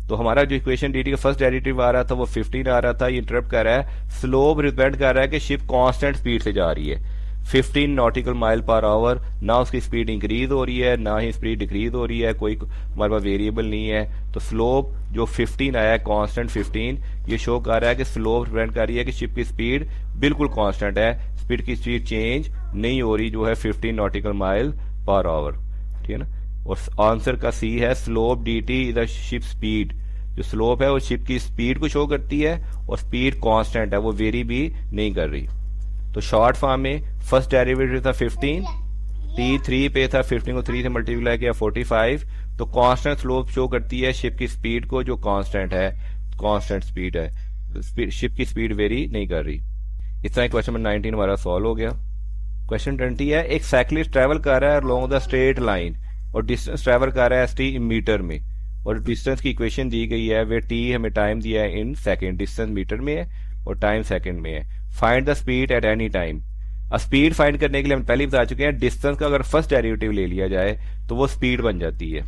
तो हमारा जो इक्वेशन dt का फर्स्ट डेरिवेटिव आ रहा था वो 15 आ रहा था, ये इंटरप्ट कर रहा है, स्लोप रिप्रेजेंट कर रहा है कि शिप कांस्टेंट स्पीड से जा रही है 15 नॉटिकल माइल पर आवर, ना उसकी स्पीड इंक्रीज हो रही है ना ही स्पीड डिक्रीज हो रही है, कोई हमारे पास वेरिएबल नहीं है। तो स्लोप जो 15 आया है कांस्टेंट 15, ये शो कर रहा है कि स्लोप रिप्रेजेंट कर रही है कि शिप की स्पीड बिल्कुल कांस्टेंट है, स्पीड की स्पीड चेंज नहीं हो रही, जो है 15 नॉटिकल माइल पर आवर, ठीक है ना। और आंसर का सी है slope dt is the ship speed. जो स्लोप है वो शिप की स्पीड को शो करती है और स्पीड कांस्टेंट है, वो वेरी भी नहीं कर रही। तो शॉर्ट फॉर्म में फर्स्ट डेरिवेटिव था 15, t3 पे था, 15 को 3 से मल्टीप्लाई किया 45, तो कांस्टेंट स्लोप शो करती है शिप की स्पीड को, जो कांस्टेंट है, कांस्टेंट स्पीड है, शिप की स्पीड वेरी नहीं कर रही। इस तरह क्वेश्चन नंबर 19 हमारा सॉल्व हो गया। क्वेश्चन 20 है, एक साइकिलिस्ट ट्रेवल कर रहा है अलोंग द स्ट्रेट लाइन और डिस्टेंस ट्रेवल कर रहा है st मीटर में, और डिस्टेंस की इक्वेशन दी गई है वे t हमें टाइम दिया है इन सेकेंड, डिस्टेंस मीटर में है और टाइम सेकेंड में है। Find the speed at any time. अब स्पीड फाइंड करने के लिए हम पहले ही बता चुके हैं, डिस्टेंस का अगर फर्स्ट डेरिवेटिव ले लिया जाए तो वो स्पीड बन जाती है,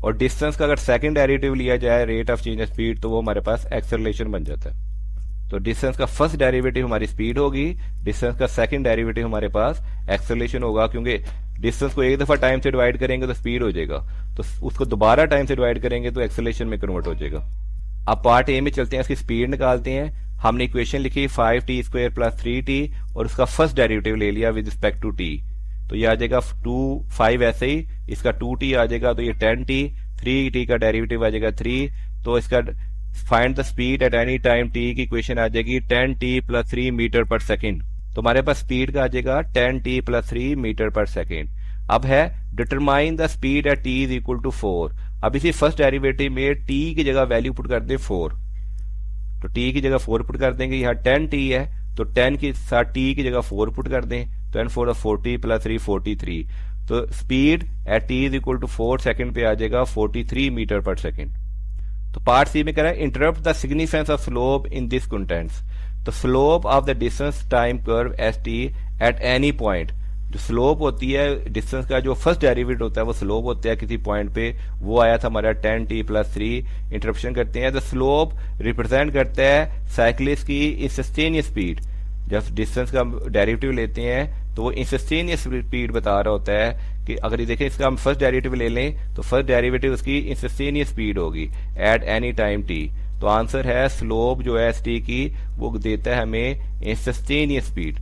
और डिस्टेंस का अगर सेकंड डेरिवेटिव लिया जाए, rate of change of speed, तो वो हमारे पास एक्सेलरेशन बन जाता है। तो डिस्टेंस का फर्स्ट डेरिवेटिव हमारी स्पीड होगी, डिस्टेंस का सेकंड डेरिवेटिव हमारे पास एक्सेलरेशन होगा, क्योंकि डिस्टेंस को एक दफा टाइम से डिवाइड करेंगे तो स्पीड हो जाएगा, तो उसको दोबारा टाइम से डिवाइड करेंगे तो एक्सेलरेशन में कन्वर्ट हो जाएगा। अब पार्ट ए में चलते हैं, इसकी स्पीड निकालते हैं। हमने इक्वेशन लिखी 5t² + 3t और उसका फर्स्ट डेरिवेटिव ले लिया विद रिस्पेक्ट टू t, तो ये आ जाएगा 5 ऐसे ही, इसका 2t आ जाएगा तो ये 10t, 3t का डेरिवेटिव आ जाएगा 3, तो इसका find the speed at any time t की इक्वेशन आ जाएगी 10t + 3 मीटर पर सेकेंड। तो हमारे पास स्पीड का आ जाएगा 10t + 3 मीटर पर सेकेंड। अब है determine the speed at t = 4। अब इसी फर्स्ट डेरिवेटिव में t की जगह वैल्यू पुट कर दें 4, तो t की जगह 4 पुट कर देंगे, यहाँ 10t है तो 10 के साथ t की जगह 4 पुट कर दें, 10 4 40 + 3 43, तो स्पीड एट t = 4 सेकेंड पे आ जाएगा 43 मीटर पर सेकेंड। तो पार्ट सी में कह रहा है interpret the significance of slope in this contents. तो slope of the distance time curve S T at any point, जो स्लोप होती है डिस्टेंस का, जो फर्स्ट डेरिवेटिव होता है वो स्लोप होता है किसी पॉइंट पे, वो आया था हमारा 10t + 3। इंटरप्शन करते हैं, द स्लोप रिप्रेजेंट करता है साइक्लिस्ट की इंस्टेंटेनियस स्पीड। जब डिस्टेंस का डेरिवेटिव लेते हैं तो वो इंस्टेंटेनियस स्पीड बता रहा होता है कि अगर ये देखें इसका हम फर्स्ट डेरिवेटिव ले लें तो फर्स्ट डेरिवेटिव उसकी इंस्टेंटेनियस स्पीड होगी एट एनी टाइम t। तो आंसर है स्लोप जो है st की वो देता है हमें इंस्टेंटेनियस स्पीड।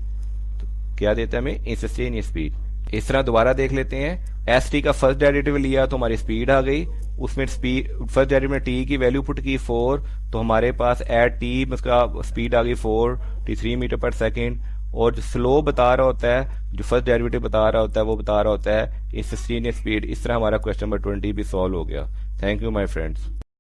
क्या देता है हमें? Instantaneous speed. इस तरह दोबारा देख लेते हैं, एस टी का फर्स्ट डेरिवेटिव लिया तो हमारी स्पीड आ गई, उसमें स्पीड फर्स्ट डेरिवेटिव में टी की वैल्यू पुट की 4, तो हमारे पास एट टी उसका स्पीड आ गई 43 मीटर पर सेकेंड, और जो स्लो बता रहा होता है, जो फर्स्ट डेरिवेटिव बता रहा होता है वो बता रहा होता है इंस्टेंटेनियस स्पीड। इस तरह हमारा क्वेश्चन नंबर 20 भी सॉल्व हो गया। Thank you my friends.